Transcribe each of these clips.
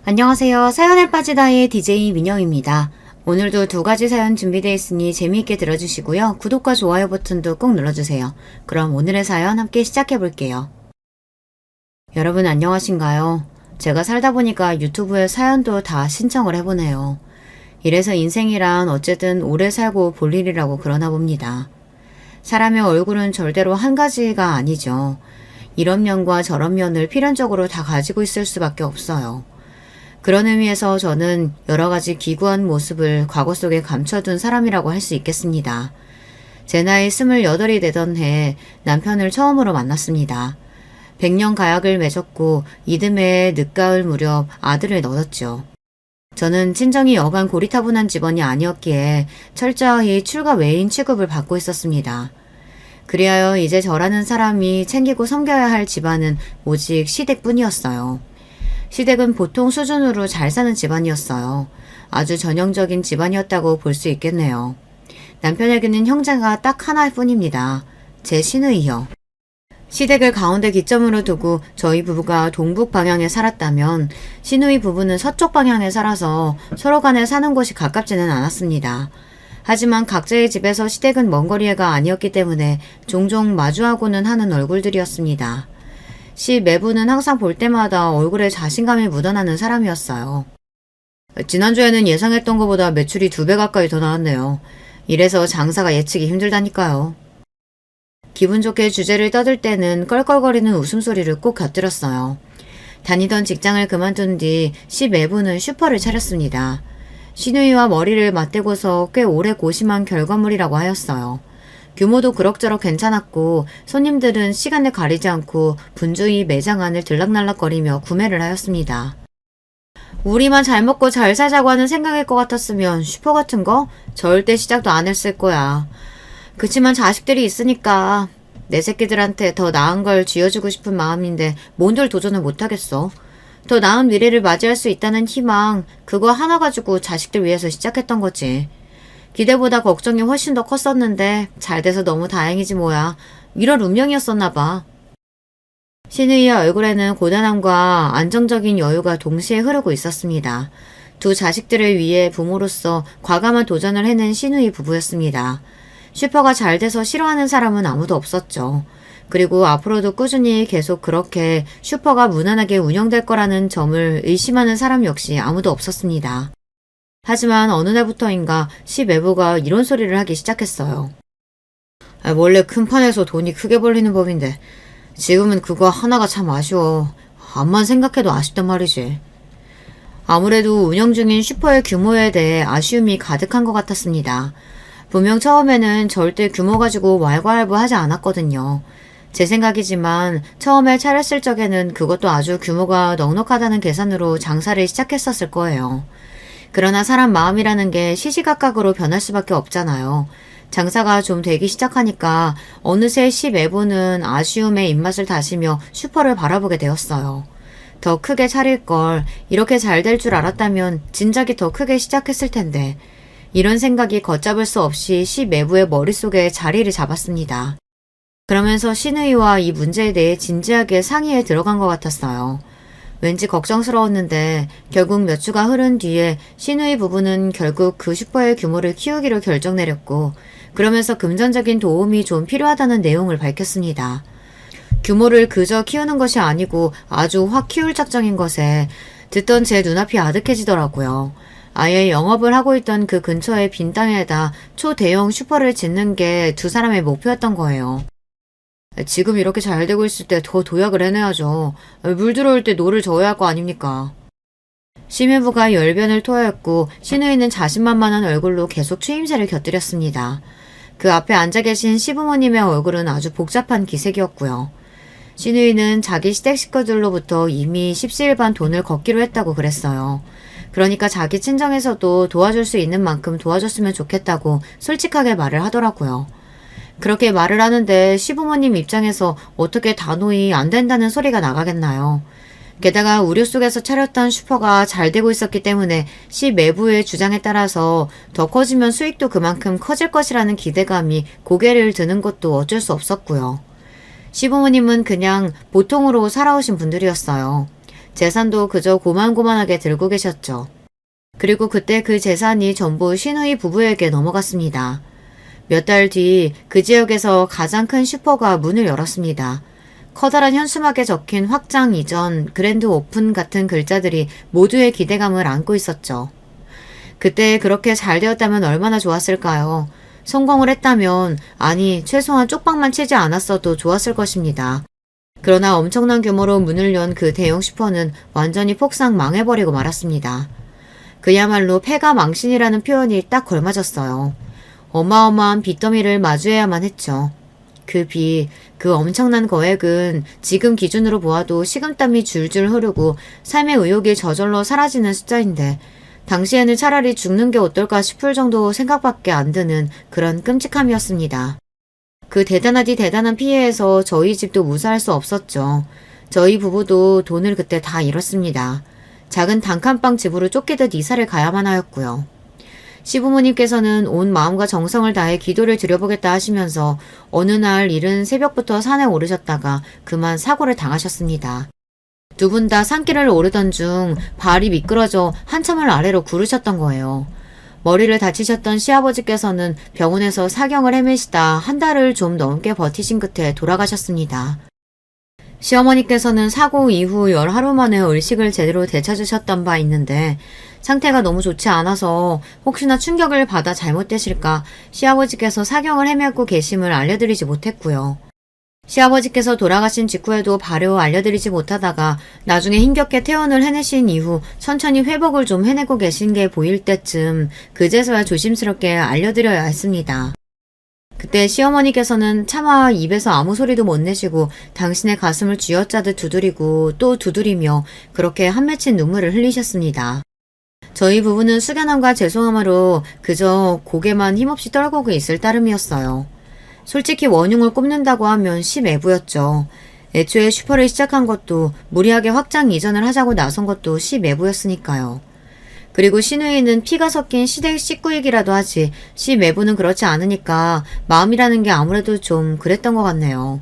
안녕하세요. 사연에 빠지다의 DJ 민영입니다. 오늘도 두 가지 사연 준비되어 있으니 재미있게 들어주시고요. 구독과 좋아요 버튼도 꼭 눌러주세요. 그럼 오늘의 사연 함께 시작해 볼게요. 여러분 안녕하신가요? 제가 살다 보니까 유튜브에 사연도 다 신청을 해보네요. 이래서 인생이란 어쨌든 오래 살고 볼 일이라고 그러나 봅니다. 사람의 얼굴은 절대로 한 가지가 아니죠. 이런 면과 저런 면을 필연적으로 다 가지고 있을 수밖에 없어요. 그런 의미에서 저는 여러 가지 기구한 모습을 과거 속에 감춰둔 사람이라고 할 수 있겠습니다. 제 나이 28이 되던 해 남편을 처음으로 만났습니다. 100년 가약을 맺었고 이듬해 늦가을 무렵 아들을 얻었죠. 저는 친정이 여간 고리타분한 집안이 아니었기에 철저히 출가 외인 취급을 받고 있었습니다. 그리하여 이제 저라는 사람이 챙기고 섬겨야 할 집안은 오직 시댁뿐이었어요. 시댁은 보통 수준으로 잘 사는 집안이었어요. 아주 전형적인 집안이었다고 볼 수 있겠네요. 남편에게는 형제가 딱 하나일 뿐입니다. 제 시누이요. 시댁을 가운데 기점으로 두고 저희 부부가 동북 방향에 살았다면 시누이 부부는 서쪽 방향에 살아서 서로 간에 사는 곳이 가깝지는 않았습니다. 하지만 각자의 집에서 시댁은 먼 거리가 아니었기 때문에 종종 마주하고는 하는 얼굴들이었습니다. 시 매부는 항상 볼 때마다 얼굴에 자신감이 묻어나는 사람이었어요. 지난주에는 예상했던 것보다 매출이 2배 가까이 더 나왔네요. 이래서 장사가 예측이 힘들다니까요. 기분 좋게 주제를 떠들 때는 껄껄거리는 웃음소리를 꼭 곁들였어요. 다니던 직장을 그만둔 뒤 시 매부는 슈퍼를 차렸습니다. 시누이와 머리를 맞대고서 꽤 오래 고심한 결과물이라고 하였어요. 규모도 그럭저럭 괜찮았고 손님들은 시간을 가리지 않고 분주히 매장 안을 들락날락거리며 구매를 하였습니다. 우리만 잘 먹고 잘 살자고 하는 생각일 것 같았으면 슈퍼 같은 거 절대 시작도 안 했을 거야. 그치만 자식들이 있으니까 내 새끼들한테 더 나은 걸 쥐어주고 싶은 마음인데 뭔들 도전을 못하겠어. 더 나은 미래를 맞이할 수 있다는 희망, 그거 하나 가지고 자식들 위해서 시작했던 거지. 기대보다 걱정이 훨씬 더 컸었는데 잘 돼서 너무 다행이지 뭐야. 이런 운명이었었나 봐. 시누이의 얼굴에는 고단함과 안정적인 여유가 동시에 흐르고 있었습니다. 두 자식들을 위해 부모로서 과감한 도전을 해낸 시누이 부부였습니다. 슈퍼가 잘 돼서 싫어하는 사람은 아무도 없었죠. 그리고 앞으로도 꾸준히 계속 그렇게 슈퍼가 무난하게 운영될 거라는 점을 의심하는 사람 역시 아무도 없었습니다. 하지만 어느 날부터인가 시 매부가 이런 소리를 하기 시작했어요. 원래 큰 판에서 돈이 크게 벌리는 법인데 지금은 그거 하나가 참 아쉬워. 암만 생각해도 아쉽단 말이지. 아무래도 운영 중인 슈퍼의 규모에 대해 아쉬움이 가득한 것 같았습니다. 분명 처음에는 절대 규모 가지고 왈가왈부하지 않았거든요. 제 생각이지만 처음에 차렸을 적에는 그것도 아주 규모가 넉넉하다는 계산으로 장사를 시작했었을 거예요. 그러나 사람 마음이라는 게 시시각각으로 변할 수밖에 없잖아요. 장사가 좀 되기 시작하니까 어느새 시 매부는 아쉬움의 입맛을 다시며 슈퍼를 바라보게 되었어요. 더 크게 차릴 걸, 이렇게 잘 될 줄 알았다면 진작에 더 크게 시작했을 텐데. 이런 생각이 걷잡을 수 없이 시 매부의 머릿속에 자리를 잡았습니다. 그러면서 시누이와 이 문제에 대해 진지하게 상의에 들어간 것 같았어요. 왠지 걱정스러웠는데 결국 몇 주가 흐른 뒤에 시누이 부부는 결국 그 슈퍼의 규모를 키우기로 결정 내렸고 그러면서 금전적인 도움이 좀 필요하다는 내용을 밝혔습니다. 규모를 그저 키우는 것이 아니고 아주 확 키울 작정인 것에 듣던 제 눈앞이 아득해지더라고요. 아예 영업을 하고 있던 그 근처의 빈 땅에다 초대형 슈퍼를 짓는 게 두 사람의 목표였던 거예요. 지금 이렇게 잘 되고 있을 때 더 도약을 해내야죠. 물 들어올 때 노를 저어야 할 거 아닙니까? 시매부가 열변을 토하였고 시누이는 자신만만한 얼굴로 계속 추임새를 곁들였습니다. 그 앞에 앉아 계신 시부모님의 얼굴은 아주 복잡한 기색이었고요. 시누이는 자기 시댁 식구들로부터 이미 십시일반 돈을 걷기로 했다고 그랬어요. 그러니까 자기 친정에서도 도와줄 수 있는 만큼 도와줬으면 좋겠다고 솔직하게 말을 하더라고요. 그렇게 말을 하는데 시부모님 입장에서 어떻게 단호히 안 된다는 소리가 나가겠나요? 게다가 우려 속에서 차렸던 슈퍼가 잘 되고 있었기 때문에 시 매부의 주장에 따라서 더 커지면 수익도 그만큼 커질 것이라는 기대감이 고개를 드는 것도 어쩔 수 없었고요. 시부모님은 그냥 보통으로 살아오신 분들이었어요. 재산도 그저 고만고만하게 들고 계셨죠. 그리고 그때 그 재산이 전부 신우이 부부에게 넘어갔습니다. 몇 달 뒤 그 지역에서 가장 큰 슈퍼가 문을 열었습니다. 커다란 현수막에 적힌 확장 이전, 그랜드 오픈 같은 글자들이 모두의 기대감을 안고 있었죠. 그때 그렇게 잘 되었다면 얼마나 좋았을까요? 성공을 했다면, 아니, 최소한 쪽방만 치지 않았어도 좋았을 것입니다. 그러나 엄청난 규모로 문을 연 그 대형 슈퍼는 완전히 폭삭 망해버리고 말았습니다. 그야말로 패가 망신이라는 표현이 딱 걸맞았어요. 어마어마한 빚더미를 마주해야만 했죠. 그 빚, 그 엄청난 거액은 지금 기준으로 보아도 식은땀이 줄줄 흐르고 삶의 의욕이 저절로 사라지는 숫자인데 당시에는 차라리 죽는 게 어떨까 싶을 정도 생각밖에 안 드는 그런 끔찍함이었습니다. 그 대단하디 대단한 피해에서 저희 집도 무사할 수 없었죠. 저희 부부도 돈을 그때 다 잃었습니다. 작은 단칸방 집으로 쫓기듯 이사를 가야만 하였고요. 시부모님께서는 온 마음과 정성을 다해 기도를 드려보겠다 하시면서 어느 날 이른 새벽부터 산에 오르셨다가 그만 사고를 당하셨습니다. 두 분 다 산길을 오르던 중 발이 미끄러져 한참을 아래로 구르셨던 거예요. 머리를 다치셨던 시아버지께서는 병원에서 사경을 헤매시다 한 달을 좀 넘게 버티신 끝에 돌아가셨습니다. 시어머니께서는 사고 이후 열 하루 만에 의식을 제대로 되찾으셨던 바 있는데 상태가 너무 좋지 않아서 혹시나 충격을 받아 잘못되실까 시아버지께서 사경을 헤매고 계심을 알려드리지 못했고요. 시아버지께서 돌아가신 직후에도 발효 알려드리지 못하다가 나중에 힘겹게 퇴원을 해내신 이후 천천히 회복을 좀 해내고 계신 게 보일 때쯤 그제서야 조심스럽게 알려드려야 했습니다. 그때 시어머니께서는 차마 입에서 아무 소리도 못 내시고 당신의 가슴을 쥐어짜듯 두드리고 또 두드리며 그렇게 한 맺힌 눈물을 흘리셨습니다. 저희 부부는 숙연함과 죄송함으로 그저 고개만 힘없이 떨구고 있을 따름이었어요. 솔직히 원흉을 꼽는다고 하면 시매부였죠. 애초에 슈퍼를 시작한 것도 무리하게 확장 이전을 하자고 나선 것도 시매부였으니까요. 그리고 시누이는 피가 섞인 시댁 식구이기라도 하지 시매부는 그렇지 않으니까 마음이라는 게 아무래도 좀 그랬던 것 같네요.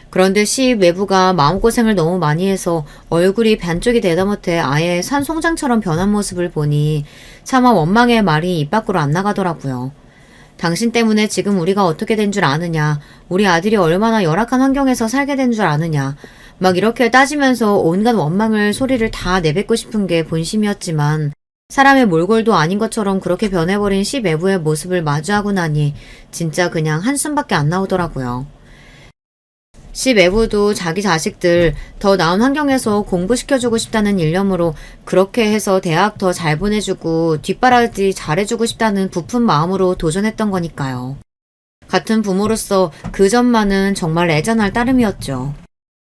그런데 시매부가 마음고생을 너무 많이 해서 얼굴이 반쪽이 되다 못해 아예 산송장처럼 변한 모습을 보니 차마 원망의 말이 입 밖으로 안 나가더라고요. 당신 때문에 지금 우리가 어떻게 된 줄 아느냐, 우리 아들이 얼마나 열악한 환경에서 살게 된 줄 아느냐, 막 이렇게 따지면서 온갖 원망을 소리를 다 내뱉고 싶은 게 본심이었지만 사람의 몰골도 아닌 것처럼 그렇게 변해버린 시매부의 모습을 마주하고 나니 진짜 그냥 한숨밖에 안 나오더라고요. 시매부도 자기 자식들 더 나은 환경에서 공부시켜주고 싶다는 일념으로 그렇게 해서 대학 더 잘 보내주고 뒷바라지 잘해주고 싶다는 부푼 마음으로 도전했던 거니까요. 같은 부모로서 그 점만은 정말 애잔할 따름이었죠.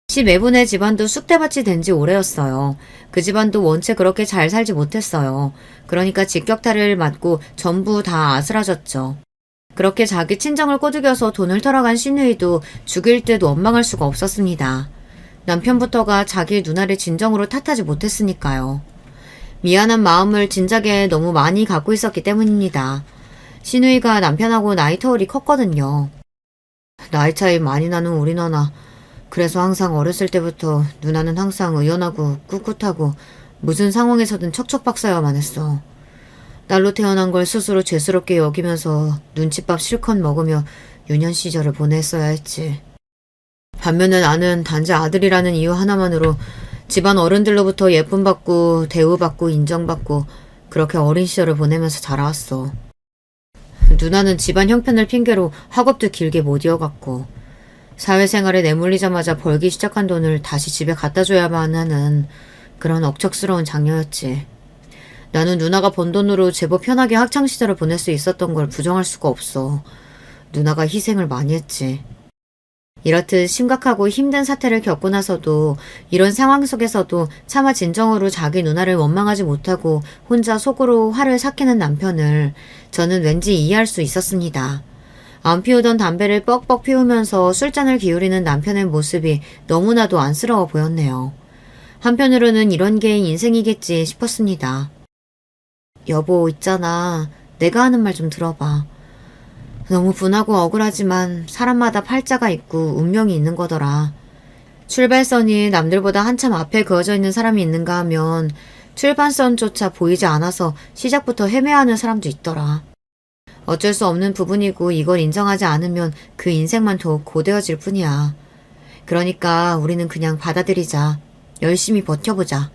시매부네 집안도 쑥대밭이 된 지 오래였어요. 그 집안도 원체 그렇게 잘 살지 못했어요. 그러니까 직격탄을 맞고 전부 다 아스라졌죠. 그렇게 자기 친정을 꼬드겨서 돈을 털어간 시누이도 죽일 듯 원망할 수가 없었습니다. 남편부터가 자기 누나를 진정으로 탓하지 못했으니까요. 미안한 마음을 진작에 너무 많이 갖고 있었기 때문입니다. 시누이가 남편하고 나이 터울이 컸거든요. 나이 차이 많이 나는 우리 누나. 그래서 항상 어렸을 때부터 누나는 항상 의연하고 꿋꿋하고 무슨 상황에서든 척척박사야만 했어. 날로 태어난 걸 스스로 죄스럽게 여기면서 눈칫밥 실컷 먹으며 유년 시절을 보냈어야 했지. 반면에 나는 단지 아들이라는 이유 하나만으로 집안 어른들로부터 예쁨받고 대우받고 인정받고 그렇게 어린 시절을 보내면서 자라왔어. 누나는 집안 형편을 핑계로 학업도 길게 못 이어갔고 사회생활에 내몰리자마자 벌기 시작한 돈을 다시 집에 갖다 줘야만 하는 그런 억척스러운 장녀였지. 나는 누나가 번 돈으로 제법 편하게 학창시절을 보낼 수 있었던 걸 부정할 수가 없어. 누나가 희생을 많이 했지. 이렇듯 심각하고 힘든 사태를 겪고 나서도 이런 상황 속에서도 차마 진정으로 자기 누나를 원망하지 못하고 혼자 속으로 화를 삭히는 남편을 저는 왠지 이해할 수 있었습니다. 안 피우던 담배를 뻑뻑 피우면서 술잔을 기울이는 남편의 모습이 너무나도 안쓰러워 보였네요. 한편으로는 이런 게 인생이겠지 싶었습니다. 여보, 있잖아. 내가 하는 말 좀 들어봐. 너무 분하고 억울하지만 사람마다 팔자가 있고 운명이 있는 거더라. 출발선이 남들보다 한참 앞에 그어져 있는 사람이 있는가 하면 출발선조차 보이지 않아서 시작부터 헤매하는 사람도 있더라. 어쩔 수 없는 부분이고 이걸 인정하지 않으면 그 인생만 더 고되어질 뿐이야. 그러니까 우리는 그냥 받아들이자. 열심히 버텨보자.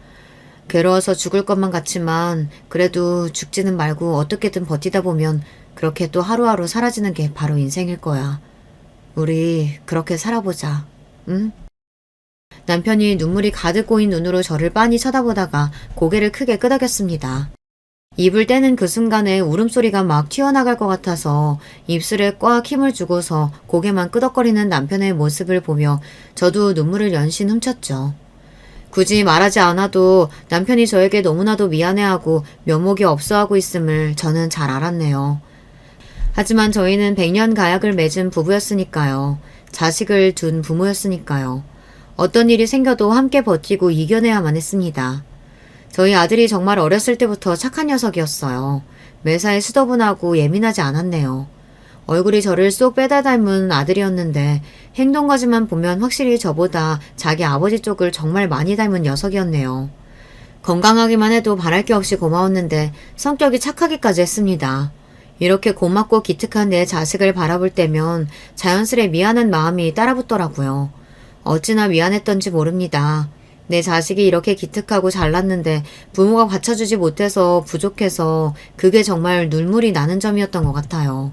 괴로워서 죽을 것만 같지만 그래도 죽지는 말고 어떻게든 버티다 보면 그렇게 또 하루하루 사라지는 게 바로 인생일 거야. 우리 그렇게 살아보자. 응? 남편이 눈물이 가득 고인 눈으로 저를 빤히 쳐다보다가 고개를 크게 끄덕였습니다. 입을 떼는 그 순간에 울음소리가 막 튀어나갈 것 같아서 입술에 꽉 힘을 주고서 고개만 끄덕거리는 남편의 모습을 보며 저도 눈물을 연신 훔쳤죠. 굳이 말하지 않아도 남편이 저에게 너무나도 미안해하고 면목이 없어하고 있음을 저는 잘 알았네요. 하지만 저희는 100년 가약을 맺은 부부였으니까요. 자식을 둔 부모였으니까요. 어떤 일이 생겨도 함께 버티고 이겨내야만 했습니다. 저희 아들이 정말 어렸을 때부터 착한 녀석이었어요. 매사에 수더분하고 예민하지 않았네요. 얼굴이 저를 쏙 빼다 닮은 아들이었는데 행동까지만 보면 확실히 저보다 자기 아버지 쪽을 정말 많이 닮은 녀석이었네요. 건강하기만 해도 바랄 게 없이 고마웠는데 성격이 착하기까지 했습니다. 이렇게 고맙고 기특한 내 자식을 바라볼 때면 자연스레 미안한 마음이 따라붙더라고요. 어찌나 미안했던지 모릅니다. 내 자식이 이렇게 기특하고 잘났는데 부모가 받쳐주지 못해서 부족해서 그게 정말 눈물이 나는 점이었던 것 같아요.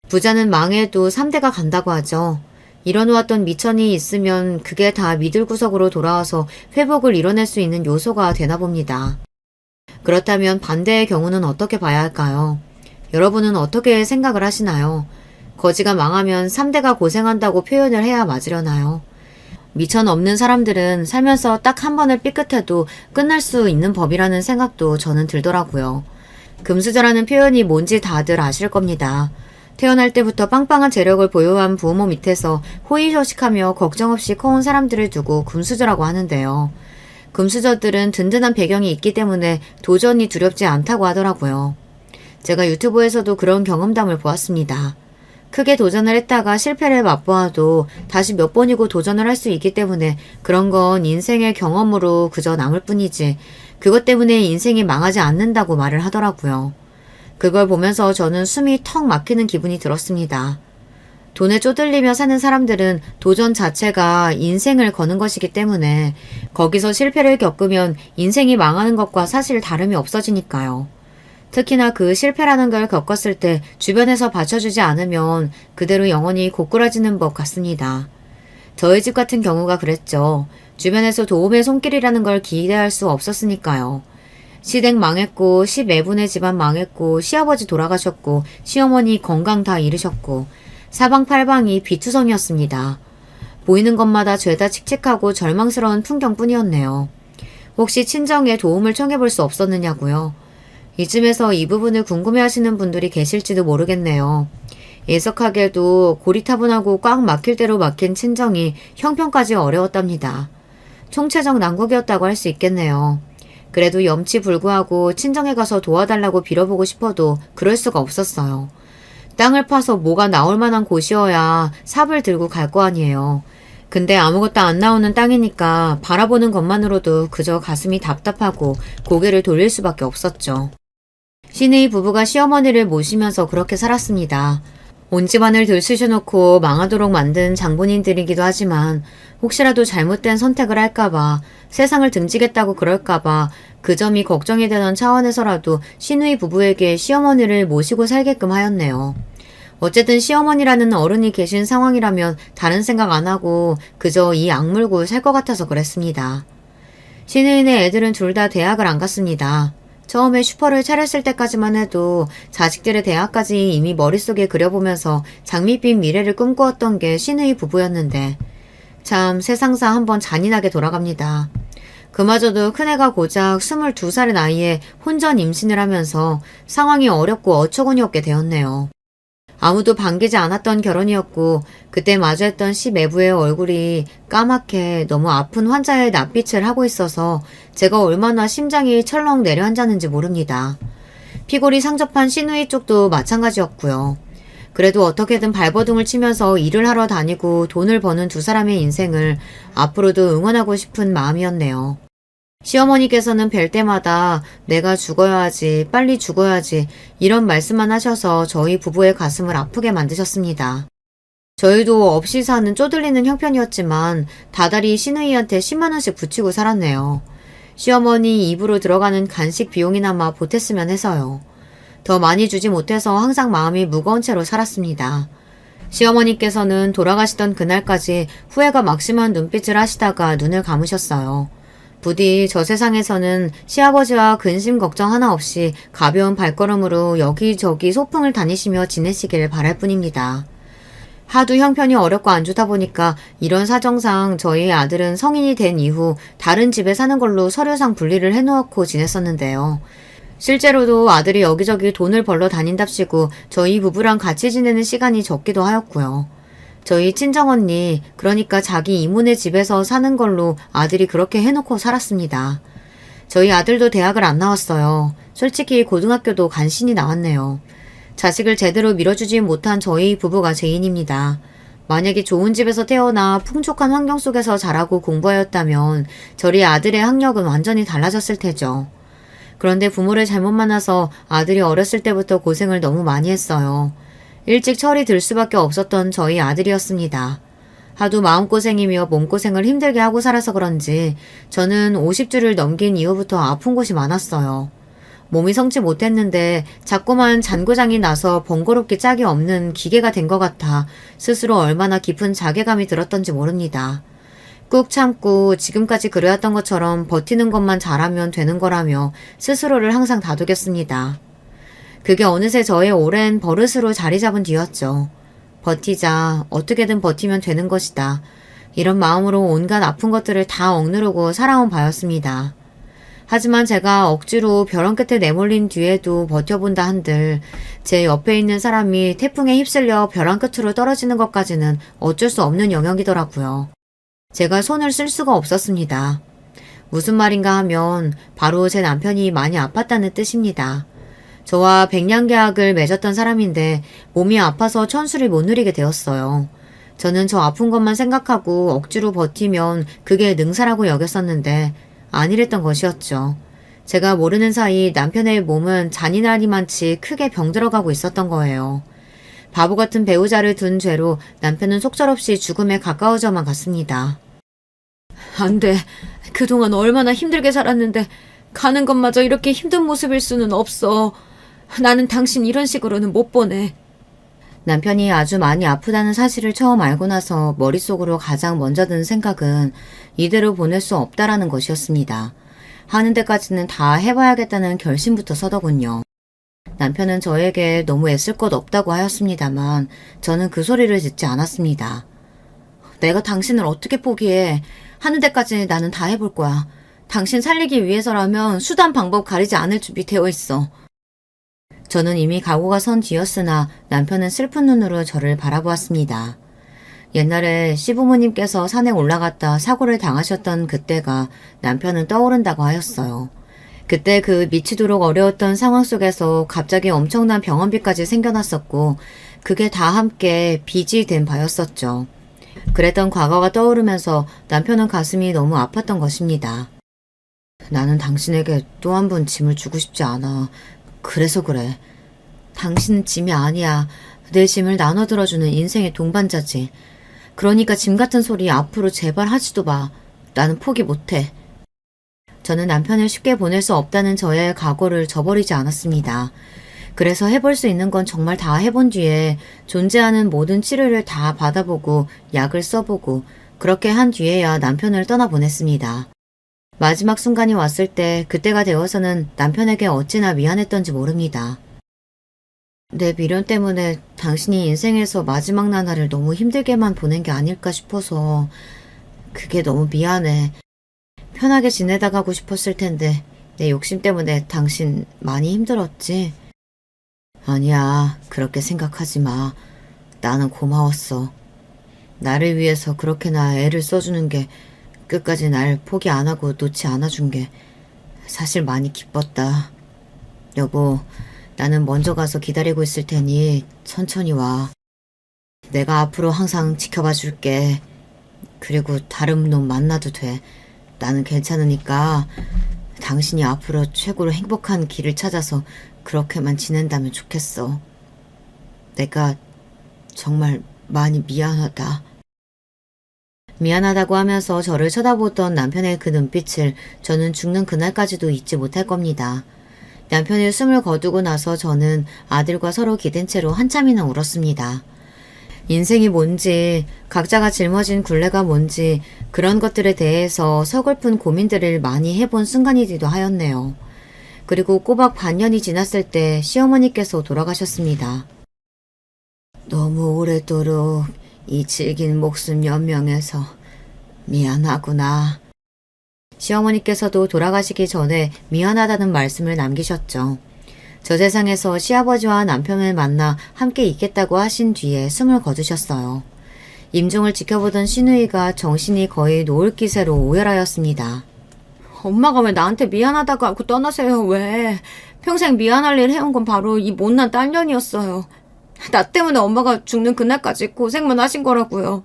부자는 망해도 3대가 간다고 하죠. 이뤄놓았던 미천이 있으면 그게 다 미들구석으로 돌아와서 회복을 이뤄낼 수 있는 요소가 되나 봅니다. 그렇다면 반대의 경우는 어떻게 봐야 할까요? 여러분은 어떻게 생각을 하시나요? 거지가 망하면 3대가 고생한다고 표현을 해야 맞으려나요? 미천 없는 사람들은 살면서 딱 한 번을 삐끗해도 끝날 수 있는 법이라는 생각도 저는 들더라고요. 금수저라는 표현이 뭔지 다들 아실 겁니다. 태어날 때부터 빵빵한 재력을 보유한 부모 밑에서 호의호식하며 걱정 없이 커온 사람들을 두고 금수저라고 하는데요. 금수저들은 든든한 배경이 있기 때문에 도전이 두렵지 않다고 하더라고요. 제가 유튜브에서도 그런 경험담을 보았습니다. 크게 도전을 했다가 실패를 맛보아도 다시 몇 번이고 도전을 할 수 있기 때문에 그런 건 인생의 경험으로 그저 남을 뿐이지 그것 때문에 인생이 망하지 않는다고 말을 하더라고요. 그걸 보면서 저는 숨이 턱 막히는 기분이 들었습니다. 돈에 쪼들리며 사는 사람들은 도전 자체가 인생을 거는 것이기 때문에 거기서 실패를 겪으면 인생이 망하는 것과 사실 다름이 없어지니까요. 특히나 그 실패라는 걸 겪었을 때 주변에서 받쳐주지 않으면 그대로 영원히 고꾸라지는 법 같습니다. 저희 집 같은 경우가 그랬죠. 주변에서 도움의 손길이라는 걸 기대할 수 없었으니까요. 시댁 망했고 시매분의 집안 망했고 시아버지 돌아가셨고 시어머니 건강 다 잃으셨고 사방팔방이 비투성이었습니다. 보이는 것마다 죄다 칙칙하고 절망스러운 풍경뿐이었네요. 혹시 친정에 도움을 청해볼 수 없었느냐고요? 이쯤에서 이 부분을 궁금해하시는 분들이 계실지도 모르겠네요. 예석하게도 고리타분하고 꽉 막힐 대로 막힌 친정이 형편까지 어려웠답니다. 총체적 난국이었다고 할 수 있겠네요. 그래도 염치불구하고 친정에 가서 도와달라고 빌어보고 싶어도 그럴 수가 없었어요. 땅을 파서 뭐가 나올 만한 곳이어야 삽을 들고 갈 거 아니에요. 근데 아무것도 안 나오는 땅이니까 바라보는 것만으로도 그저 가슴이 답답하고 고개를 돌릴 수밖에 없었죠. 시누이 부부가 시어머니를 모시면서 그렇게 살았습니다. 온 집안을 들쑤셔놓고 망하도록 만든 장본인들이기도 하지만 혹시라도 잘못된 선택을 할까봐 세상을 등지겠다고 그럴까봐 그 점이 걱정이 되던 차원에서라도 시누이 부부에게 시어머니를 모시고 살게끔 하였네요. 어쨌든 시어머니라는 어른이 계신 상황이라면 다른 생각 안 하고 그저 이 악물고 살 것 같아서 그랬습니다. 시누이네 애들은 둘 다 대학을 안 갔습니다. 처음에 슈퍼를 차렸을 때까지만 해도 자식들의 대학까지 이미 머릿속에 그려보면서 장밋빛 미래를 꿈꾸었던 게 시누이 부부였는데 참 세상사 한번 잔인하게 돌아갑니다. 그마저도 큰애가 고작 22살의 나이에 혼전 임신을 하면서 상황이 어렵고 어처구니 없게 되었네요. 아무도 반기지 않았던 결혼이었고 그때 마주했던 시매부의 얼굴이 까맣게 너무 아픈 환자의 낯빛을 하고 있어서 제가 얼마나 심장이 철렁 내려앉았는지 모릅니다. 피골이 상접한 시누이 쪽도 마찬가지였고요. 그래도 어떻게든 발버둥을 치면서 일을 하러 다니고 돈을 버는 두 사람의 인생을 앞으로도 응원하고 싶은 마음이었네요. 시어머니께서는 뵐 때마다 내가 죽어야지, 빨리 죽어야지 이런 말씀만 하셔서 저희 부부의 가슴을 아프게 만드셨습니다. 저희도 없이 사는 쪼들리는 형편이었지만 다달이 시누이한테 10만 원씩 붙이고 살았네요. 시어머니 입으로 들어가는 간식 비용이나마 보탰으면 해서요. 더 많이 주지 못해서 항상 마음이 무거운 채로 살았습니다. 시어머니께서는 돌아가시던 그날까지 후회가 막심한 눈빛을 하시다가 눈을 감으셨어요. 부디 저 세상에서는 시아버지와 근심 걱정 하나 없이 가벼운 발걸음으로 여기저기 소풍을 다니시며 지내시길 바랄 뿐입니다. 하도 형편이 어렵고 안 좋다 보니까 이런 사정상 저희 아들은 성인이 된 이후 다른 집에 사는 걸로 서류상 분리를 해놓고 지냈었는데요. 실제로도 아들이 여기저기 돈을 벌러 다닌답시고 저희 부부랑 같이 지내는 시간이 적기도 하였고요. 저희 친정언니, 그러니까 자기 이모네 집에서 사는 걸로 아들이 그렇게 해놓고 살았습니다. 저희 아들도 대학을 안 나왔어요. 솔직히 고등학교도 간신히 나왔네요. 자식을 제대로 밀어주지 못한 저희 부부가 죄인입니다. 만약에 좋은 집에서 태어나 풍족한 환경 속에서 자라고 공부하였다면 저희 아들의 학력은 완전히 달라졌을 테죠. 그런데 부모를 잘못 만나서 아들이 어렸을 때부터 고생을 너무 많이 했어요. 일찍 철이 들 수밖에 없었던 저희 아들이었습니다. 하도 마음고생이며 몸고생을 힘들게 하고 살아서 그런지 저는 50주를 넘긴 이후부터 아픈 곳이 많았어요. 몸이 성치 못했는데 자꾸만 잔고장이 나서 번거롭게 짝이 없는 기계가 된 것 같아 스스로 얼마나 깊은 자괴감이 들었던지 모릅니다. 꾹 참고 지금까지 그래왔던 것처럼 버티는 것만 잘하면 되는 거라며 스스로를 항상 다독였습니다. 그게 어느새 저의 오랜 버릇으로 자리 잡은 뒤였죠. 버티자, 어떻게든 버티면 되는 것이다. 이런 마음으로 온갖 아픈 것들을 다 억누르고 살아온 바였습니다. 하지만 제가 억지로 벼랑 끝에 내몰린 뒤에도 버텨본다 한들 제 옆에 있는 사람이 태풍에 휩쓸려 벼랑 끝으로 떨어지는 것까지는 어쩔 수 없는 영역이더라고요. 제가 손을 쓸 수가 없었습니다. 무슨 말인가 하면 바로 제 남편이 많이 아팠다는 뜻입니다. 저와 백년계약을 맺었던 사람인데 몸이 아파서 천수를 못 누리게 되었어요. 저는 저 아픈 것만 생각하고 억지로 버티면 그게 능사라고 여겼었는데 아니랬던 것이었죠. 제가 모르는 사이 남편의 몸은 잔인하리만치 크게 병들어가고 있었던 거예요. 바보 같은 배우자를 둔 죄로 남편은 속절없이 죽음에 가까워져만 갔습니다. 안 돼. 그동안 얼마나 힘들게 살았는데 가는 것마저 이렇게 힘든 모습일 수는 없어. 나는 당신 이런 식으로는 못 보내. 남편이 아주 많이 아프다는 사실을 처음 알고 나서 머릿속으로 가장 먼저 든 생각은 이대로 보낼 수 없다라는 것이었습니다. 하는 데까지는 다 해봐야겠다는 결심부터 서더군요. 남편은 저에게 너무 애쓸 것 없다고 하였습니다만 저는 그 소리를 듣지 않았습니다. 내가 당신을 어떻게 포기해. 하는 데까지 나는 다 해볼 거야. 당신 살리기 위해서라면 수단 방법 가리지 않을 준비 되어 있어. 저는 이미 각오가 선 뒤였으나 남편은 슬픈 눈으로 저를 바라보았습니다. 옛날에 시부모님께서 산에 올라갔다 사고를 당하셨던 그때가 남편은 떠오른다고 하였어요. 그때 그 미치도록 어려웠던 상황 속에서 갑자기 엄청난 병원비까지 생겨났었고 그게 다 함께 빚이 된 바였었죠. 그랬던 과거가 떠오르면서 남편은 가슴이 너무 아팠던 것입니다. 나는 당신에게 또 한 번 짐을 주고 싶지 않아. 그래서 그래. 당신은 짐이 아니야. 내 짐을 나눠 들어주는 인생의 동반자지. 그러니까 짐 같은 소리 앞으로 제발 하지도 마. 나는 포기 못해. 저는 남편을 쉽게 보낼 수 없다는 저의 각오를 저버리지 않았습니다. 그래서 해볼 수 있는 건 정말 다 해본 뒤에 존재하는 모든 치료를 다 받아보고 약을 써보고 그렇게 한 뒤에야 남편을 떠나보냈습니다. 마지막 순간이 왔을 때 그때가 되어서는 남편에게 어찌나 미안했던지 모릅니다. 내 미련 때문에 당신이 인생에서 마지막 나날을 너무 힘들게만 보낸 게 아닐까 싶어서 그게 너무 미안해. 편하게 지내다 가고 싶었을 텐데 내 욕심 때문에 당신 많이 힘들었지? 아니야, 그렇게 생각하지 마. 나는 고마웠어. 나를 위해서 그렇게나 애를 써주는 게 끝까지 날 포기 안 하고 놓지 않아준 게 사실 많이 기뻤다. 여보, 나는 먼저 가서 기다리고 있을 테니 천천히 와. 내가 앞으로 항상 지켜봐 줄게. 그리고 다른 놈 만나도 돼. 나는 괜찮으니까 당신이 앞으로 최고로 행복한 길을 찾아서 그렇게만 지낸다면 좋겠어. 내가 정말 많이 미안하다. 미안하다고 하면서 저를 쳐다보던 남편의 그 눈빛을 저는 죽는 그날까지도 잊지 못할 겁니다. 남편이 숨을 거두고 나서 저는 아들과 서로 기댄 채로 한참이나 울었습니다. 인생이 뭔지, 각자가 짊어진 굴레가 뭔지 그런 것들에 대해서 서글픈 고민들을 많이 해본 순간이기도 하였네요. 그리고 꼬박 반년이 지났을 때 시어머니께서 돌아가셨습니다. 너무 오래도록 이 질긴 목숨 연명해서 미안하구나. 시어머니께서도 돌아가시기 전에 미안하다는 말씀을 남기셨죠. 저 세상에서 시아버지와 남편을 만나 함께 있겠다고 하신 뒤에 숨을 거두셨어요. 임종을 지켜보던 시누이가 정신이 거의 놓을 기세로 오열하였습니다. 엄마가 왜 나한테 미안하다고 하고 떠나세요, 왜? 평생 미안할 일 해온 건 바로 이 못난 딸년이었어요. 나 때문에 엄마가 죽는 그날까지 고생만 하신 거라고요.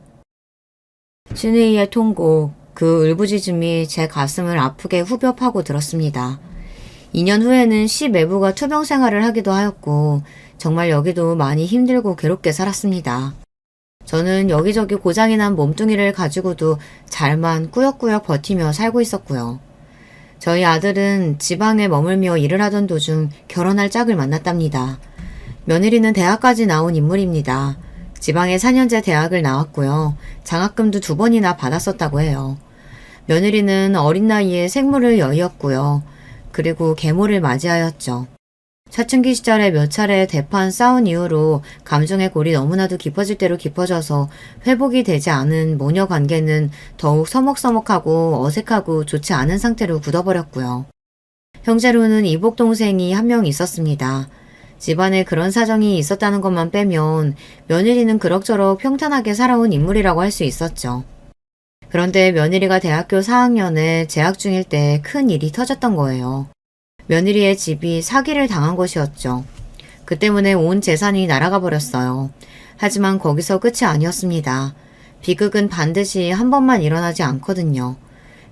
시누이의 통곡, 그 울부짖음이 제 가슴을 아프게 후벼 파고 들었습니다. 2년 후에는 시 매부가 투병 생활을 하기도 하였고 정말 여기도 많이 힘들고 괴롭게 살았습니다. 저는 여기저기 고장이 난 몸뚱이를 가지고도 잘만 꾸역꾸역 버티며 살고 있었고요. 저희 아들은 지방에 머물며 일을 하던 도중 결혼할 짝을 만났답니다. 며느리는 대학까지 나온 인물입니다. 지방에 4년제 대학을 나왔고요. 장학금도 2번이나 받았었다고 해요. 며느리는 어린 나이에 생물을 여의었고요. 그리고 계모를 맞이하였죠. 사춘기 시절에 몇 차례 대판 싸운 이후로 감정의 골이 너무나도 깊어질 대로 깊어져서 회복이 되지 않은 모녀 관계는 더욱 서먹서먹하고 어색하고 좋지 않은 상태로 굳어버렸고요. 형제로는 이복 동생이 한 명 있었습니다. 집안에 그런 사정이 있었다는 것만 빼면 며느리는 그럭저럭 평탄하게 살아온 인물이라고 할 수 있었죠. 그런데 며느리가 대학교 4학년에 재학 중일 때 큰 일이 터졌던 거예요. 며느리의 집이 사기를 당한 것이었죠. 그 때문에 온 재산이 날아가 버렸어요. 하지만 거기서 끝이 아니었습니다. 비극은 반드시 한 번만 일어나지 않거든요.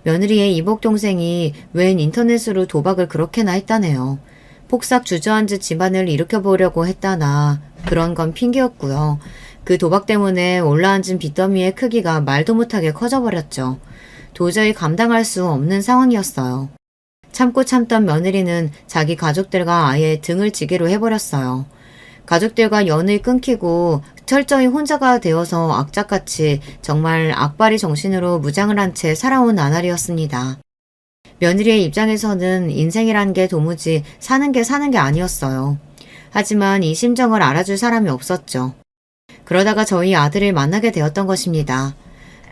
며느리의 이복 동생이 웬 인터넷으로 도박을 그렇게나 했다네요. 폭삭 주저앉은 집안을 일으켜보려고 했다나 그런 건 핑계였고요. 그 도박 때문에 올라앉은 빚더미의 크기가 말도 못하게 커져버렸죠. 도저히 감당할 수 없는 상황이었어요. 참고 참던 며느리는 자기 가족들과 아예 등을 지기로 해버렸어요. 가족들과 연을 끊기고 철저히 혼자가 되어서 악착같이 정말 악바리 정신으로 무장을 한 채 살아온 나날이었습니다. 며느리의 입장에서는 인생이란 게 도무지 사는 게 아니었어요. 하지만 이 심정을 알아줄 사람이 없었죠. 그러다가 저희 아들을 만나게 되었던 것입니다.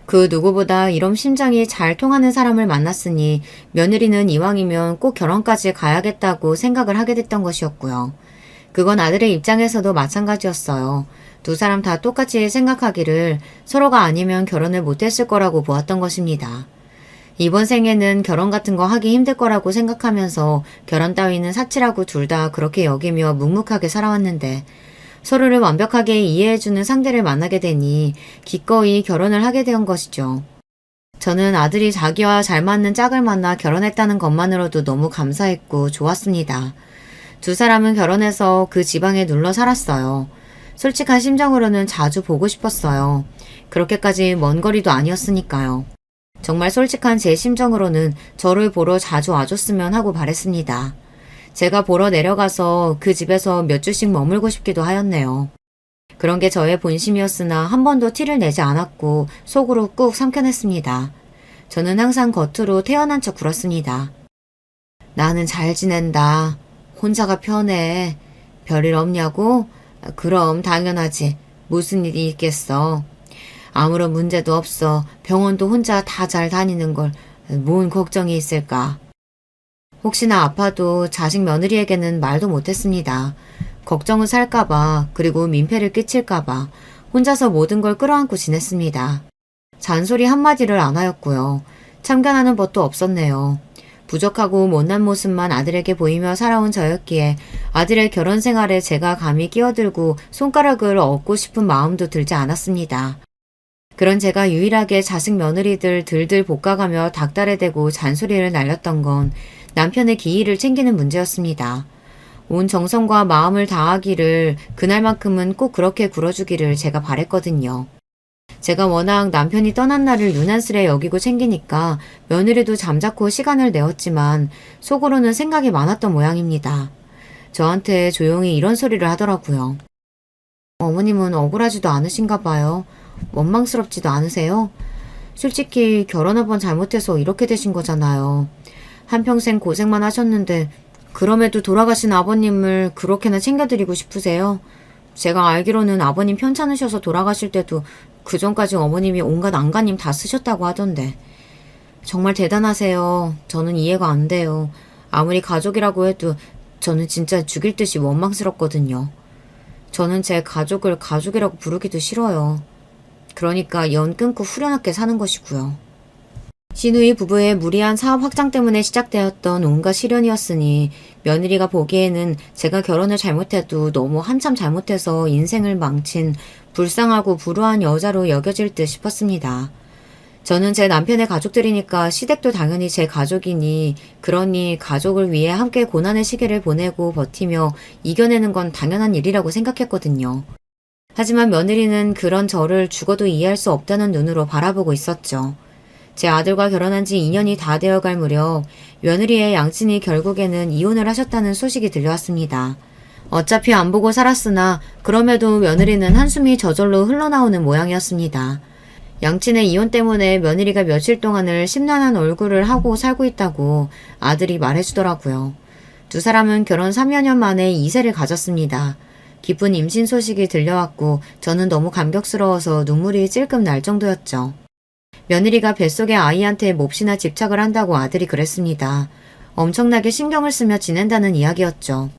그 누구보다 이런 심정이 잘 통하는 사람을 만났으니 며느리는 이왕이면 꼭 결혼까지 가야겠다고 생각을 하게 됐던 것이었고요. 그건 아들의 입장에서도 마찬가지였어요. 두 사람 다 똑같이 생각하기를 서로가 아니면 결혼을 못했을 거라고 보았던 것입니다. 이번 생에는 결혼 같은 거 하기 힘들 거라고 생각하면서 결혼 따위는 사치라고 둘 다 그렇게 여기며 묵묵하게 살아왔는데 서로를 완벽하게 이해해주는 상대를 만나게 되니 기꺼이 결혼을 하게 된 것이죠. 저는 아들이 자기와 잘 맞는 짝을 만나 결혼했다는 것만으로도 너무 감사했고 좋았습니다. 두 사람은 결혼해서 그 지방에 눌러 살았어요. 솔직한 심정으로는 자주 보고 싶었어요. 그렇게까지 먼 거리도 아니었으니까요. 정말 솔직한 제 심정으로는 저를 보러 자주 와줬으면 하고 바랬습니다. 제가 보러 내려가서 그 집에서 몇 주씩 머물고 싶기도 하였네요. 그런 게 저의 본심이었으나 한 번도 티를 내지 않았고 속으로 꾹 삼켜냈습니다. 저는 항상 겉으로 태어난 척 굴었습니다. 나는 잘 지낸다. 혼자가 편해. 별일 없냐고? 그럼 당연하지. 무슨 일이 있겠어. 아무런 문제도 없어. 병원도 혼자 다 잘 다니는 걸 뭔 걱정이 있을까. 혹시나 아파도 자식 며느리에게는 말도 못했습니다. 걱정은 살까봐 그리고 민폐를 끼칠까봐 혼자서 모든 걸 끌어안고 지냈습니다. 잔소리 한마디를 안 하였고요. 참견하는 법도 없었네요. 부족하고 못난 모습만 아들에게 보이며 살아온 저였기에 아들의 결혼 생활에 제가 감히 끼어들고 손가락을 얹고 싶은 마음도 들지 않았습니다. 그런 제가 유일하게 자식 며느리들 들들 볶아가며 닭달에 대고 잔소리를 날렸던 건 남편의 기일을 챙기는 문제였습니다. 온 정성과 마음을 다하기를 그날만큼은 꼭 그렇게 굴어주기를 제가 바랬거든요. 제가 워낙 남편이 떠난 날을 유난스레 여기고 챙기니까 며느리도 잠자코 시간을 내었지만 속으로는 생각이 많았던 모양입니다. 저한테 조용히 이런 소리를 하더라고요. 어머님은 억울하지도 않으신가 봐요. 원망스럽지도 않으세요? 솔직히 결혼 한 번 잘못해서 이렇게 되신 거잖아요. 한평생 고생만 하셨는데 그럼에도 돌아가신 아버님을 그렇게나 챙겨드리고 싶으세요? 제가 알기로는 아버님 편찮으셔서 돌아가실 때도 그전까지 어머님이 온갖 안간힘 다 쓰셨다고 하던데. 정말 대단하세요. 저는 이해가 안 돼요. 아무리 가족이라고 해도 저는 진짜 죽일 듯이 원망스럽거든요. 저는 제 가족을 가족이라고 부르기도 싫어요. 그러니까 연 끊고 후련하게 사는 것이고요. 시누이 부부의 무리한 사업 확장 때문에 시작되었던 온갖 시련이었으니 며느리가 보기에는 제가 결혼을 잘못해도 너무 한참 잘못해서 인생을 망친 불쌍하고 불우한 여자로 여겨질 듯 싶었습니다. 저는 제 남편의 가족들이니까 시댁도 당연히 제 가족이니 그러니 가족을 위해 함께 고난의 시기를 보내고 버티며 이겨내는 건 당연한 일이라고 생각했거든요. 하지만 며느리는 그런 저를 죽어도 이해할 수 없다는 눈으로 바라보고 있었죠. 제 아들과 결혼한 지 2년이 다 되어갈 무렵 며느리의 양친이 결국에는 이혼을 하셨다는 소식이 들려왔습니다. 어차피 안 보고 살았으나 그럼에도 며느리는 한숨이 저절로 흘러나오는 모양이었습니다. 양친의 이혼 때문에 며느리가 며칠 동안을 심란한 얼굴을 하고 살고 있다고 아들이 말해주더라고요. 두 사람은 결혼 3여 년 만에 2세를 가졌습니다. 기쁜 임신 소식이 들려왔고 저는 너무 감격스러워서 눈물이 찔끔 날 정도였죠. 며느리가 뱃속의 아이한테 몹시나 집착을 한다고 아들이 그랬습니다. 엄청나게 신경을 쓰며 지낸다는 이야기였죠.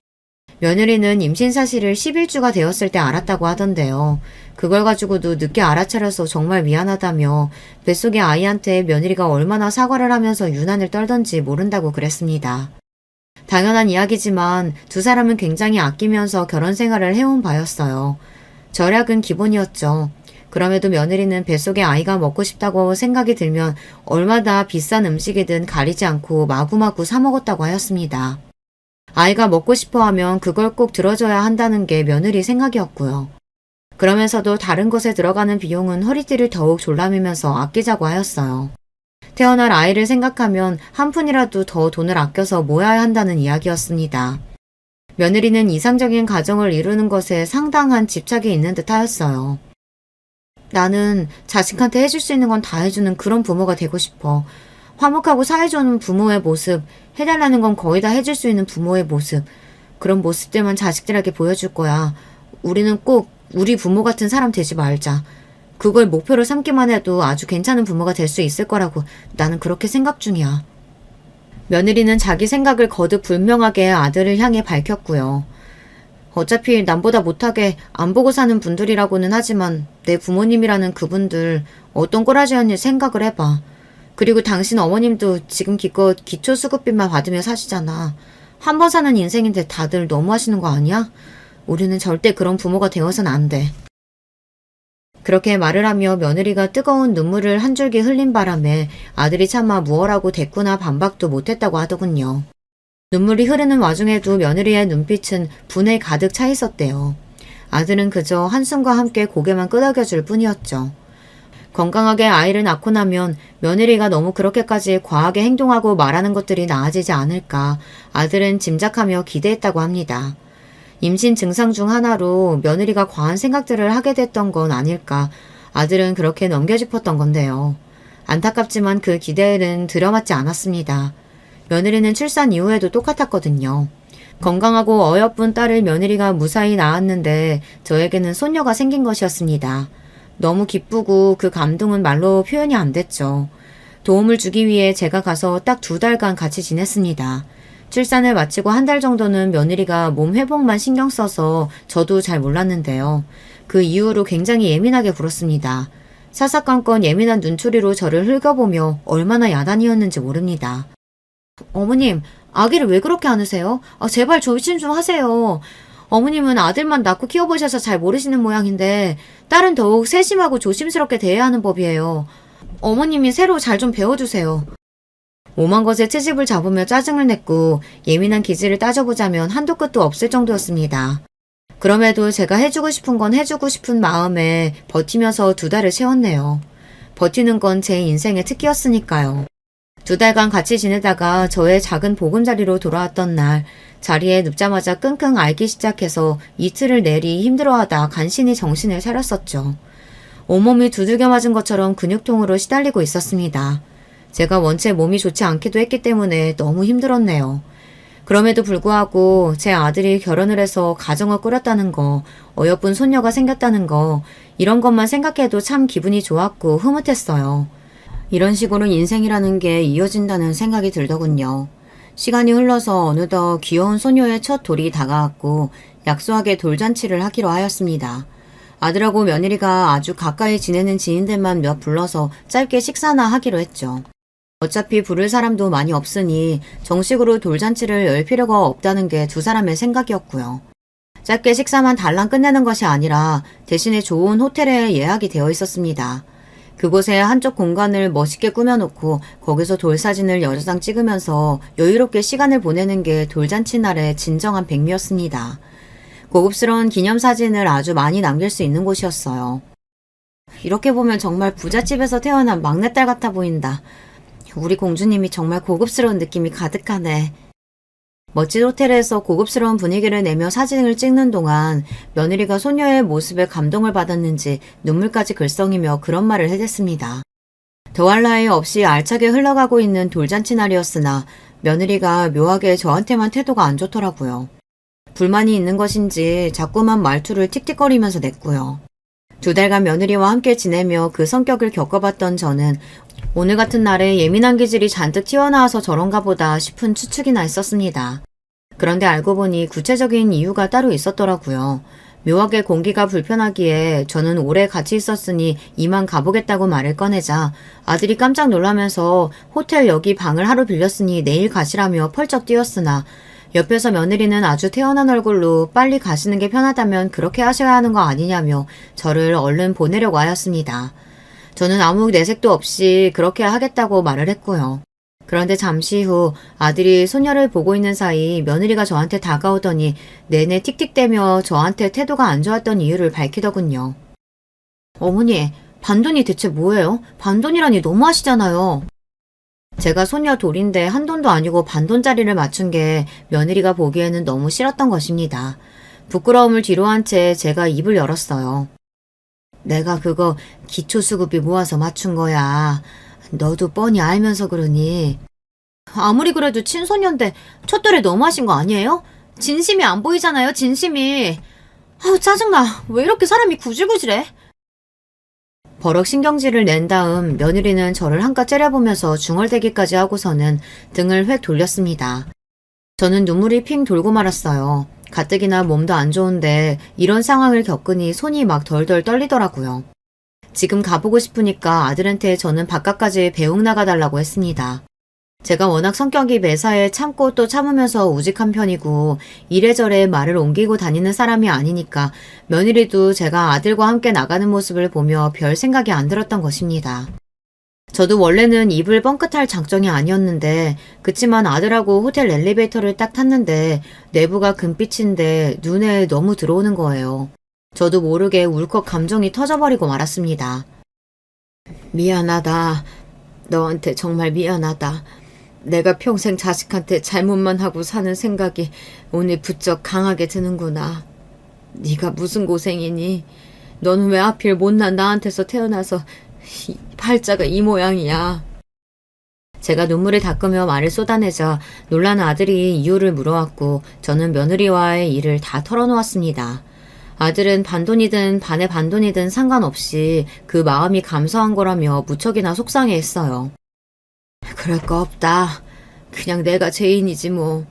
며느리는 임신 사실을 11주가 되었을 때 알았다고 하던데요. 그걸 가지고도 늦게 알아차려서 정말 미안하다며 뱃속의 아이한테 며느리가 얼마나 사과를 하면서 유난을 떨던지 모른다고 그랬습니다. 당연한 이야기지만 두 사람은 굉장히 아끼면서 결혼 생활을 해온 바였어요. 절약은 기본이었죠. 그럼에도 며느리는 뱃속에 아이가 먹고 싶다고 생각이 들면 얼마나 비싼 음식이든 가리지 않고 마구마구 사 먹었다고 하였습니다. 아이가 먹고 싶어 하면 그걸 꼭 들어줘야 한다는 게 며느리 생각이었고요. 그러면서도 다른 것에 들어가는 비용은 허리띠를 더욱 졸라매면서 아끼자고 하였어요. 태어날 아이를 생각하면 한 푼이라도 더 돈을 아껴서 모아야 한다는 이야기였습니다. 며느리는 이상적인 가정을 이루는 것에 상당한 집착이 있는 듯 하였어요. 나는 자식한테 해줄 수 있는 건 다 해주는 그런 부모가 되고 싶어. 화목하고 사회좋은 부모의 모습, 해달라는 건 거의 다 해줄 수 있는 부모의 모습. 그런 모습들만 자식들에게 보여줄 거야. 우리는 꼭 우리 부모 같은 사람 되지 말자. 그걸 목표로 삼기만 해도 아주 괜찮은 부모가 될 수 있을 거라고 나는 그렇게 생각 중이야. 며느리는 자기 생각을 거듭 분명하게 아들을 향해 밝혔고요. 어차피 남보다 못하게 안 보고 사는 분들이라고는 하지만 내 부모님이라는 그분들 어떤 꼬라지였니 생각을 해봐. 그리고 당신 어머님도 지금 기껏 기초수급비만 받으며 사시잖아. 한 번 사는 인생인데 다들 너무 하시는 거 아니야? 우리는 절대 그런 부모가 되어서는 안 돼. 그렇게 말을 하며 며느리가 뜨거운 눈물을 한 줄기 흘린 바람에 아들이 차마 무엇라고 대꾸나 반박도 못했다고 하더군요. 눈물이 흐르는 와중에도 며느리의 눈빛은 분에 가득 차 있었대요. 아들은 그저 한숨과 함께 고개만 끄덕여줄 뿐이었죠. 건강하게 아이를 낳고 나면 며느리가 너무 그렇게까지 과하게 행동하고 말하는 것들이 나아지지 않을까 아들은 짐작하며 기대했다고 합니다. 임신 증상 중 하나로 며느리가 과한 생각들을 하게 됐던 건 아닐까 아들은 그렇게 넘겨짚었던 건데요. 안타깝지만 그 기대는 들어맞지 않았습니다. 며느리는 출산 이후에도 똑같았거든요. 건강하고 어여쁜 딸을 며느리가 무사히 낳았는데 저에게는 손녀가 생긴 것이었습니다. 너무 기쁘고 그 감동은 말로 표현이 안 됐죠. 도움을 주기 위해 제가 가서 딱 2달간 같이 지냈습니다. 출산을 마치고 1달 정도는 며느리가 몸 회복만 신경 써서 저도 잘 몰랐는데요. 그 이후로 굉장히 예민하게 굴었습니다. 사사건건 예민한 눈초리로 저를 훑어보며 얼마나 야단이었는지 모릅니다. 어머님, 아기를 왜 그렇게 안으세요? 제발 조심 좀 하세요. 어머님은 아들만 낳고 키워보셔서 잘 모르시는 모양인데 딸은 더욱 세심하고 조심스럽게 대해야 하는 법이에요. 어머님이 새로 잘 좀 배워주세요. 오만 것에 채집을 잡으며 짜증을 냈고 예민한 기질을 따져보자면 한도 끝도 없을 정도였습니다. 그럼에도 제가 해주고 싶은 건 해주고 싶은 마음에 버티면서 2달을 채웠네요. 버티는 건 제 인생의 특기였으니까요. 2달간 같이 지내다가 저의 작은 보금자리로 돌아왔던 날 자리에 눕자마자 끙끙 앓기 시작해서 이틀을 내리 힘들어하다 간신히 정신을 차렸었죠. 온몸이 두들겨 맞은 것처럼 근육통으로 시달리고 있었습니다. 제가 원체 몸이 좋지 않기도 했기 때문에 너무 힘들었네요. 그럼에도 불구하고 제 아들이 결혼을 해서 가정을 꾸렸다는 거, 어여쁜 손녀가 생겼다는 거, 이런 것만 생각해도 참 기분이 좋았고 흐뭇했어요. 이런 식으로 인생이라는 게 이어진다는 생각이 들더군요. 시간이 흘러서 어느덧 귀여운 소녀의 첫 돌이 다가왔고 약소하게 돌잔치를 하기로 하였습니다. 아들하고 며느리가 아주 가까이 지내는 지인들만 몇 불러서 짧게 식사나 하기로 했죠. 어차피 부를 사람도 많이 없으니 정식으로 돌잔치를 열 필요가 없다는 게 2사람의 생각이었고요. 짧게 식사만 달랑 끝내는 것이 아니라 대신에 좋은 호텔에 예약이 되어 있었습니다. 그곳에 한쪽 공간을 멋있게 꾸며놓고 거기서 돌사진을 여러 장 찍으면서 여유롭게 시간을 보내는 게 돌잔치 날의 진정한 백미였습니다. 고급스러운 기념사진을 아주 많이 남길 수 있는 곳이었어요. 이렇게 보면 정말 부잣집에서 태어난 막내딸 같아 보인다. 우리 공주님이 정말 고급스러운 느낌이 가득하네. 멋진 호텔에서 고급스러운 분위기를 내며 사진을 찍는 동안 며느리가 소녀의 모습에 감동을 받았는지 눈물까지 글썽이며 그런 말을 해댔습니다. 더할 나위 없이 알차게 흘러가고 있는 돌잔치 날이었으나 며느리가 묘하게 저한테만 태도가 안 좋더라고요. 불만이 있는 것인지 자꾸만 말투를 틱틱거리면서 냈고요. 2달간 며느리와 함께 지내며 그 성격을 겪어봤던 저는 오늘 같은 날에 예민한 기질이 잔뜩 튀어나와서 저런가 보다 싶은 추측이나 했었습니다. 그런데 알고 보니 구체적인 이유가 따로 있었더라고요. 묘하게 공기가 불편하기에 저는 오래 같이 있었으니 이만 가보겠다고 말을 꺼내자 아들이 깜짝 놀라면서 호텔 여기 방을 하루 빌렸으니 내일 가시라며 펄쩍 뛰었으나 옆에서 며느리는 아주 태연한 얼굴로 빨리 가시는 게 편하다면 그렇게 하셔야 하는 거 아니냐며 저를 얼른 보내려고 하였습니다. 저는 아무 내색도 없이 그렇게 하겠다고 말을 했고요. 그런데 잠시 후 아들이 소녀를 보고 있는 사이 며느리가 저한테 다가오더니 내내 틱틱대며 저한테 태도가 안 좋았던 이유를 밝히더군요. 어머니, 반돈이 대체 뭐예요? 반돈이라니 너무하시잖아요. 제가 소녀 돌인데 한 돈도 아니고 반돈짜리를 맞춘 게 며느리가 보기에는 너무 싫었던 것입니다. 부끄러움을 뒤로한 채 제가 입을 열었어요. 내가 그거 기초수급비 모아서 맞춘 거야. 너도 뻔히 알면서 그러니. 아무리 그래도 친손녀인데 첫돌에 너무하신 거 아니에요? 진심이 안 보이잖아요, 진심이. 짜증나. 왜 이렇게 사람이 구질구질해? 버럭 신경질을 낸 다음 며느리는 저를 한껏 째려보면서 중얼대기까지 하고서는 등을 획 돌렸습니다. 저는 눈물이 핑 돌고 말았어요. 가뜩이나 몸도 안 좋은데 이런 상황을 겪으니 손이 막 덜덜 떨리더라고요. 지금 가보고 싶으니까 아들한테 저는 바깥까지 배웅 나가달라고 했습니다. 제가 워낙 성격이 매사에 참고 또 참으면서 우직한 편이고 이래저래 말을 옮기고 다니는 사람이 아니니까 며느리도 제가 아들과 함께 나가는 모습을 보며 별 생각이 안 들었던 것입니다. 저도 원래는 입을 뻥끗할 작정이 아니었는데 그치만 아들하고 호텔 엘리베이터를 딱 탔는데 내부가 금빛인데 눈에 너무 들어오는 거예요. 저도 모르게 울컥 감정이 터져버리고 말았습니다. 미안하다. 너한테 정말 미안하다. 내가 평생 자식한테 잘못만 하고 사는 생각이 오늘 부쩍 강하게 드는구나. 네가 무슨 고생이니? 너는 왜 하필 못난 나한테서 태어나서 팔자가 이 모양이야. 제가 눈물을 닦으며 말을 쏟아내자 놀란 아들이 이유를 물어왔고 저는 며느리와의 일을 다 털어놓았습니다. 아들은 반돈이든 반의 반돈이든 상관없이 그 마음이 감사한 거라며 무척이나 속상해했어요. 그럴 거 없다. 그냥 내가 죄인이지 뭐.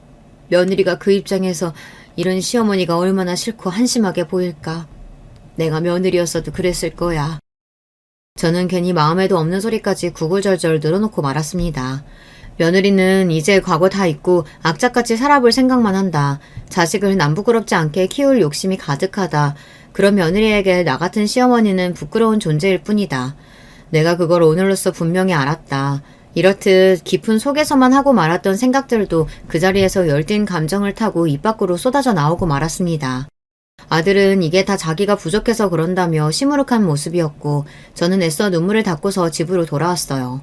며느리가 그 입장에서 이런 시어머니가 얼마나 싫고 한심하게 보일까. 내가 며느리였어도 그랬을 거야. 저는 괜히 마음에도 없는 소리까지 구구절절 늘어놓고 말았습니다. 며느리는 이제 과거 다 잊고 악착같이 살아볼 생각만 한다. 자식을 남부끄럽지 않게 키울 욕심이 가득하다. 그런 며느리에게 나 같은 시어머니는 부끄러운 존재일 뿐이다. 내가 그걸 오늘로써 분명히 알았다. 이렇듯 깊은 속에서만 하고 말았던 생각들도 그 자리에서 열띤 감정을 타고 입 밖으로 쏟아져 나오고 말았습니다. 아들은 이게 다 자기가 부족해서 그런다며 시무룩한 모습이었고 저는 애써 눈물을 닦고서 집으로 돌아왔어요.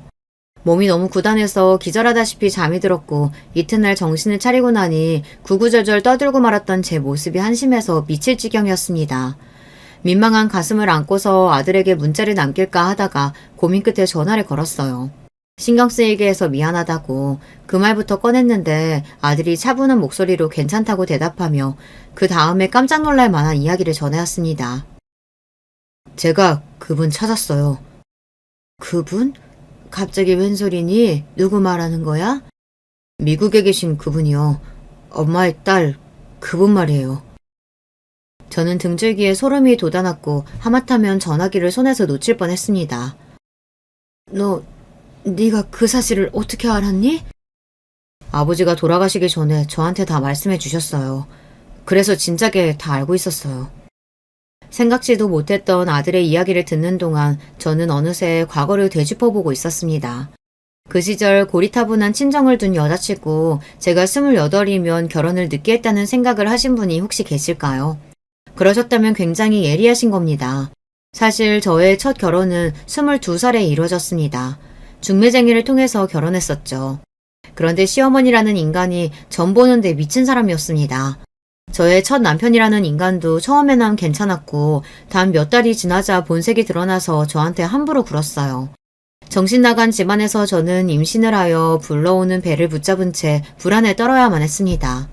몸이 너무 고단해서 기절하다시피 잠이 들었고 이튿날 정신을 차리고 나니 구구절절 떠들고 말았던 제 모습이 한심해서 미칠 지경이었습니다. 민망한 가슴을 안고서 아들에게 문자를 남길까 하다가 고민 끝에 전화를 걸었어요. 신경 쓰이게 해서 미안하다고 그 말부터 꺼냈는데 아들이 차분한 목소리로 괜찮다고 대답하며 그 다음에 깜짝 놀랄 만한 이야기를 전해왔습니다. 제가 그분 찾았어요. 그분? 갑자기 웬 소리니? 누구 말하는 거야? 미국에 계신 그분이요. 엄마의 딸, 그분 말이에요. 저는 등줄기에 소름이 돋아났고 하마터면 전화기를 손에서 놓칠 뻔했습니다. 네가 그 사실을 어떻게 알았니? 아버지가 돌아가시기 전에 저한테 다 말씀해 주셨어요. 그래서 진작에 다 알고 있었어요. 생각지도 못했던 아들의 이야기를 듣는 동안 저는 어느새 과거를 되짚어보고 있었습니다. 그 시절 고리타분한 친정을 둔 여자치고 제가 28이면 결혼을 늦게 했다는 생각을 하신 분이 혹시 계실까요? 그러셨다면 굉장히 예리하신 겁니다. 사실 저의 첫 결혼은 22살에 이루어졌습니다. 중매쟁이를 통해서 결혼했었죠. 그런데 시어머니라는 인간이 전 보는데 미친 사람이었습니다. 저의 첫 남편이라는 인간도 처음에는 괜찮았고 단 몇 달이 지나자 본색이 드러나서 저한테 함부로 굴었어요. 정신 나간 집안에서 저는 임신을 하여 불러오는 배를 붙잡은 채 불안에 떨어야만 했습니다.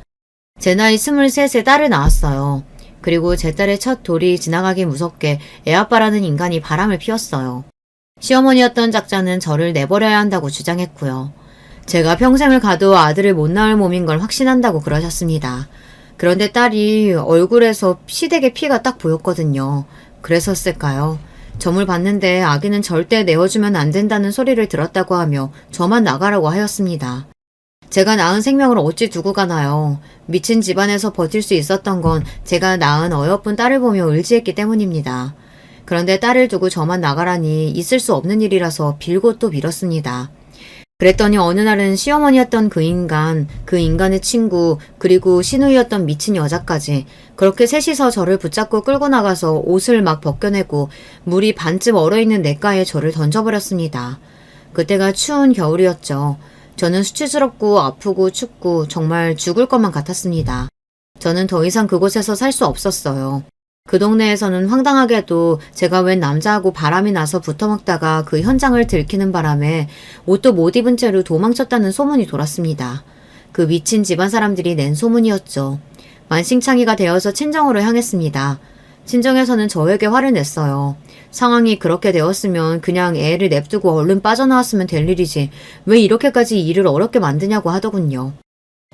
제 나이 23세 딸을 낳았어요. 그리고 제 딸의 첫 돌이 지나가기 무섭게 애아빠라는 인간이 바람을 피웠어요. 시어머니였던 작자는 저를 내버려야 한다고 주장했고요. 제가 평생을 가도 아들을 못 낳을 몸인 걸 확신한다고 그러셨습니다. 그런데 딸이 얼굴에서 시댁의 피가 딱 보였거든요. 그래서였을까요? 점을 봤는데 아기는 절대 내어주면 안 된다는 소리를 들었다고 하며 저만 나가라고 하였습니다. 제가 낳은 생명을 어찌 두고 가나요? 미친 집안에서 버틸 수 있었던 건 제가 낳은 어여쁜 딸을 보며 의지했기 때문입니다. 그런데 딸을 두고 저만 나가라니 있을 수 없는 일이라서 빌고 또 빌었습니다. 그랬더니 어느 날은 시어머니였던 그 인간의 친구, 그리고 시누이였던 미친 여자까지 그렇게 셋이서 저를 붙잡고 끌고 나가서 옷을 막 벗겨내고 물이 반쯤 얼어있는 냇가에 저를 던져버렸습니다. 그때가 추운 겨울이었죠. 저는 수치스럽고 아프고 춥고 정말 죽을 것만 같았습니다. 저는 더 이상 그곳에서 살 수 없었어요. 그 동네에서는 황당하게도 제가 웬 남자하고 바람이 나서 붙어먹다가 그 현장을 들키는 바람에 옷도 못 입은 채로 도망쳤다는 소문이 돌았습니다. 그 미친 집안 사람들이 낸 소문이었죠. 만신창이가 되어서 친정으로 향했습니다. 친정에서는 저에게 화를 냈어요. 상황이 그렇게 되었으면 그냥 애를 냅두고 얼른 빠져나왔으면 될 일이지 왜 이렇게까지 일을 어렵게 만드냐고 하더군요.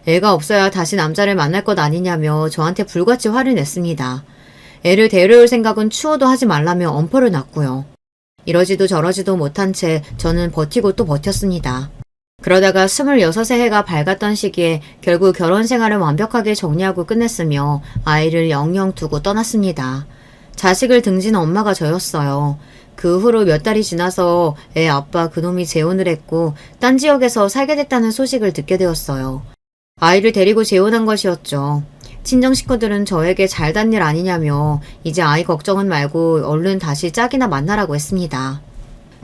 애가 없어야 다시 남자를 만날 것 아니냐며 저한테 불같이 화를 냈습니다. 애를 데려올 생각은 추워도 하지 말라며 엄포를 놨고요. 이러지도 저러지도 못한 채 저는 버티고 또 버텼습니다. 그러다가 26의 해가 밝았던 시기에 결국 결혼 생활을 완벽하게 정리하고 끝냈으며 아이를 영영 두고 떠났습니다. 자식을 등진 엄마가 저였어요. 그 후로 몇 달이 지나서 애 아빠 그놈이 재혼을 했고 딴 지역에서 살게 됐다는 소식을 듣게 되었어요. 아이를 데리고 재혼한 것이었죠. 친정 식구들은 저에게 잘단 일 아니냐며 이제 아이 걱정은 말고 얼른 다시 짝이나 만나라고 했습니다.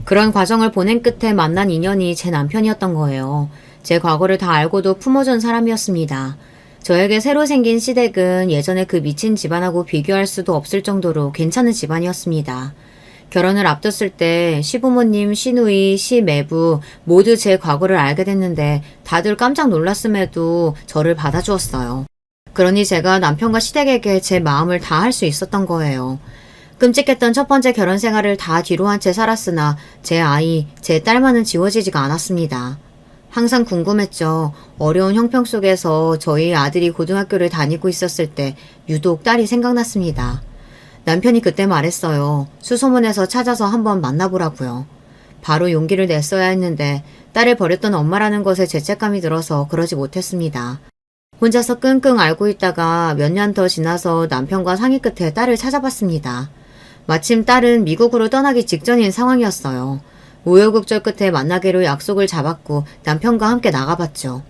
그런 과정을 보낸 끝에 만난 인연이 제 남편이었던 거예요. 제 과거를 다 알고도 품어준 사람이었습니다. 저에게 새로 생긴 시댁은 예전에 그 미친 집안하고 비교할 수도 없을 정도로 괜찮은 집안이었습니다. 결혼을 앞뒀을 때 시부모님, 시누이, 시매부 모두 제 과거를 알게 됐는데 다들 깜짝 놀랐음에도 저를 받아주었어요. 그러니 제가 남편과 시댁에게 제 마음을 다 할 수 있었던 거예요. 끔찍했던 첫 번째 결혼 생활을 다 뒤로 한 채 살았으나 제 아이, 제 딸만은 지워지지가 않았습니다. 항상 궁금했죠. 어려운 형편 속에서 저희 아들이 고등학교를 다니고 있었을 때 유독 딸이 생각났습니다. 남편이 그때 말했어요. 수소문해서 찾아서 한번 만나보라고요. 바로 용기를 냈어야 했는데 딸을 버렸던 엄마라는 것에 죄책감이 들어서 그러지 못했습니다. 혼자서 끙끙 앓고 있다가 몇 년 더 지나서 남편과 상의 끝에 딸을 찾아봤습니다. 마침 딸은 미국으로 떠나기 직전인 상황이었어요. 우여곡절 끝에 만나기로 약속을 잡았고 남편과 함께 나가봤죠.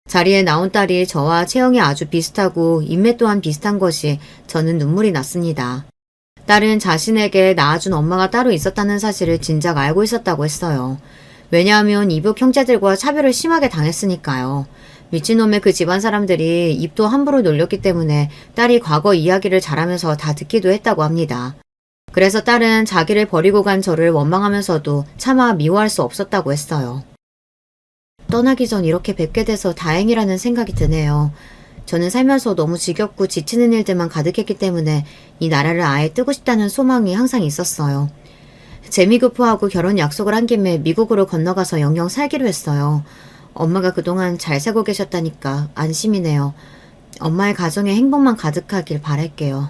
자리에 나온 딸이 저와 체형이 아주 비슷하고 인매 또한 비슷한 것이 저는 눈물이 났습니다. 딸은 자신에게 낳아준 엄마가 따로 있었다는 사실을 진작 알고 있었다고 했어요. 왜냐하면 이북 형제들과 차별을 심하게 당했으니까요. 미친놈의 그 집안 사람들이 입도 함부로 놀렸기 때문에 딸이 과거 이야기를 잘하면서 다 듣기도 했다고 합니다. 그래서 딸은 자기를 버리고 간 저를 원망하면서도 차마 미워할 수 없었다고 했어요. 떠나기 전 이렇게 뵙게 돼서 다행이라는 생각이 드네요. 저는 살면서 너무 지겹고 지치는 일들만 가득했기 때문에 이 나라를 아예 뜨고 싶다는 소망이 항상 있었어요. 재미급부하고 결혼 약속을 한 김에 미국으로 건너가서 영영 살기로 했어요. 엄마가 그동안 잘 살고 계셨다니까 안심이네요. 엄마의 가정에 행복만 가득하길 바랄게요.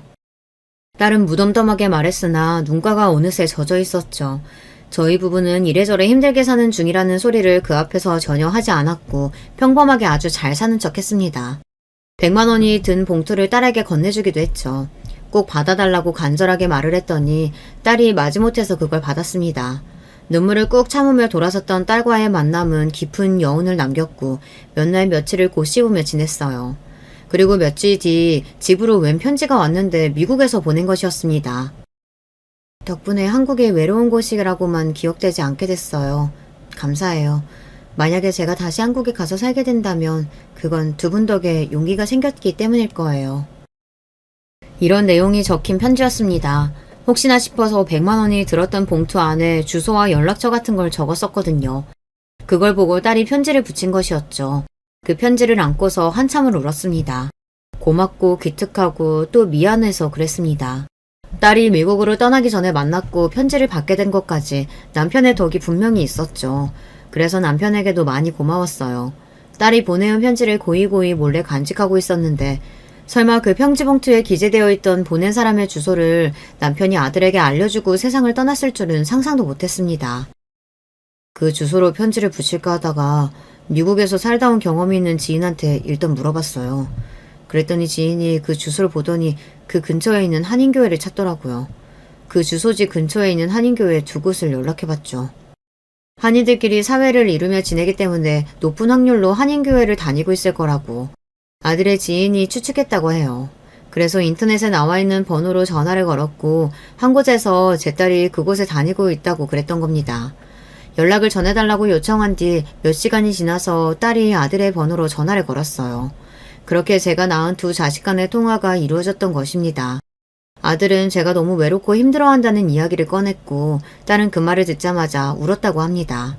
딸은 무덤덤하게 말했으나 눈가가 어느새 젖어 있었죠. 저희 부부는 이래저래 힘들게 사는 중이라는 소리를 그 앞에서 전혀 하지 않았고 평범하게 아주 잘 사는 척 했습니다. 100만 원이 든 봉투를 딸에게 건네주기도 했죠. 꼭 받아달라고 간절하게 말을 했더니 딸이 마지못해서 그걸 받았습니다. 눈물을 꾹 참으며 돌아섰던 딸과의 만남은 깊은 여운을 남겼고 몇 날 며칠을 곧 씹으며 지냈어요. 그리고 며칠 뒤 집으로 웬 편지가 왔는데 미국에서 보낸 것이었습니다. 덕분에 한국이 외로운 곳이라고만 기억되지 않게 됐어요. 감사해요. 만약에 제가 다시 한국에 가서 살게 된다면 그건 두 분 덕에 용기가 생겼기 때문일 거예요. 이런 내용이 적힌 편지였습니다. 혹시나 싶어서 100만 원이 들었던 봉투 안에 주소와 연락처 같은 걸 적었었거든요. 그걸 보고 딸이 편지를 붙인 것이었죠. 그 편지를 안고서 한참을 울었습니다. 고맙고 기특하고 또 미안해서 그랬습니다. 딸이 미국으로 떠나기 전에 만났고 편지를 받게 된 것까지 남편의 덕이 분명히 있었죠. 그래서 남편에게도 많이 고마웠어요. 딸이 보내온 편지를 고이고이 몰래 간직하고 있었는데 설마 그 편지봉투에 기재되어 있던 보낸 사람의 주소를 남편이 아들에게 알려주고 세상을 떠났을 줄은 상상도 못했습니다. 그 주소로 편지를 붙일까 하다가 미국에서 살다 온 경험이 있는 지인한테 일단 물어봤어요. 그랬더니 지인이 그 주소를 보더니 그 근처에 있는 한인교회를 찾더라고요. 그 주소지 근처에 있는 한인교회 두 곳을 연락해봤죠. 한인들끼리 사회를 이루며 지내기 때문에 높은 확률로 한인교회를 다니고 있을 거라고 아들의 지인이 추측했다고 해요. 그래서 인터넷에 나와 있는 번호로 전화를 걸었고 한 곳에서 제 딸이 그곳에 다니고 있다고 그랬던 겁니다. 연락을 전해달라고 요청한 뒤 몇 시간이 지나서 딸이 아들의 번호로 전화를 걸었어요. 그렇게 제가 낳은 두 자식 간의 통화가 이루어졌던 것입니다. 아들은 제가 너무 외롭고 힘들어한다는 이야기를 꺼냈고 딸은 그 말을 듣자마자 울었다고 합니다.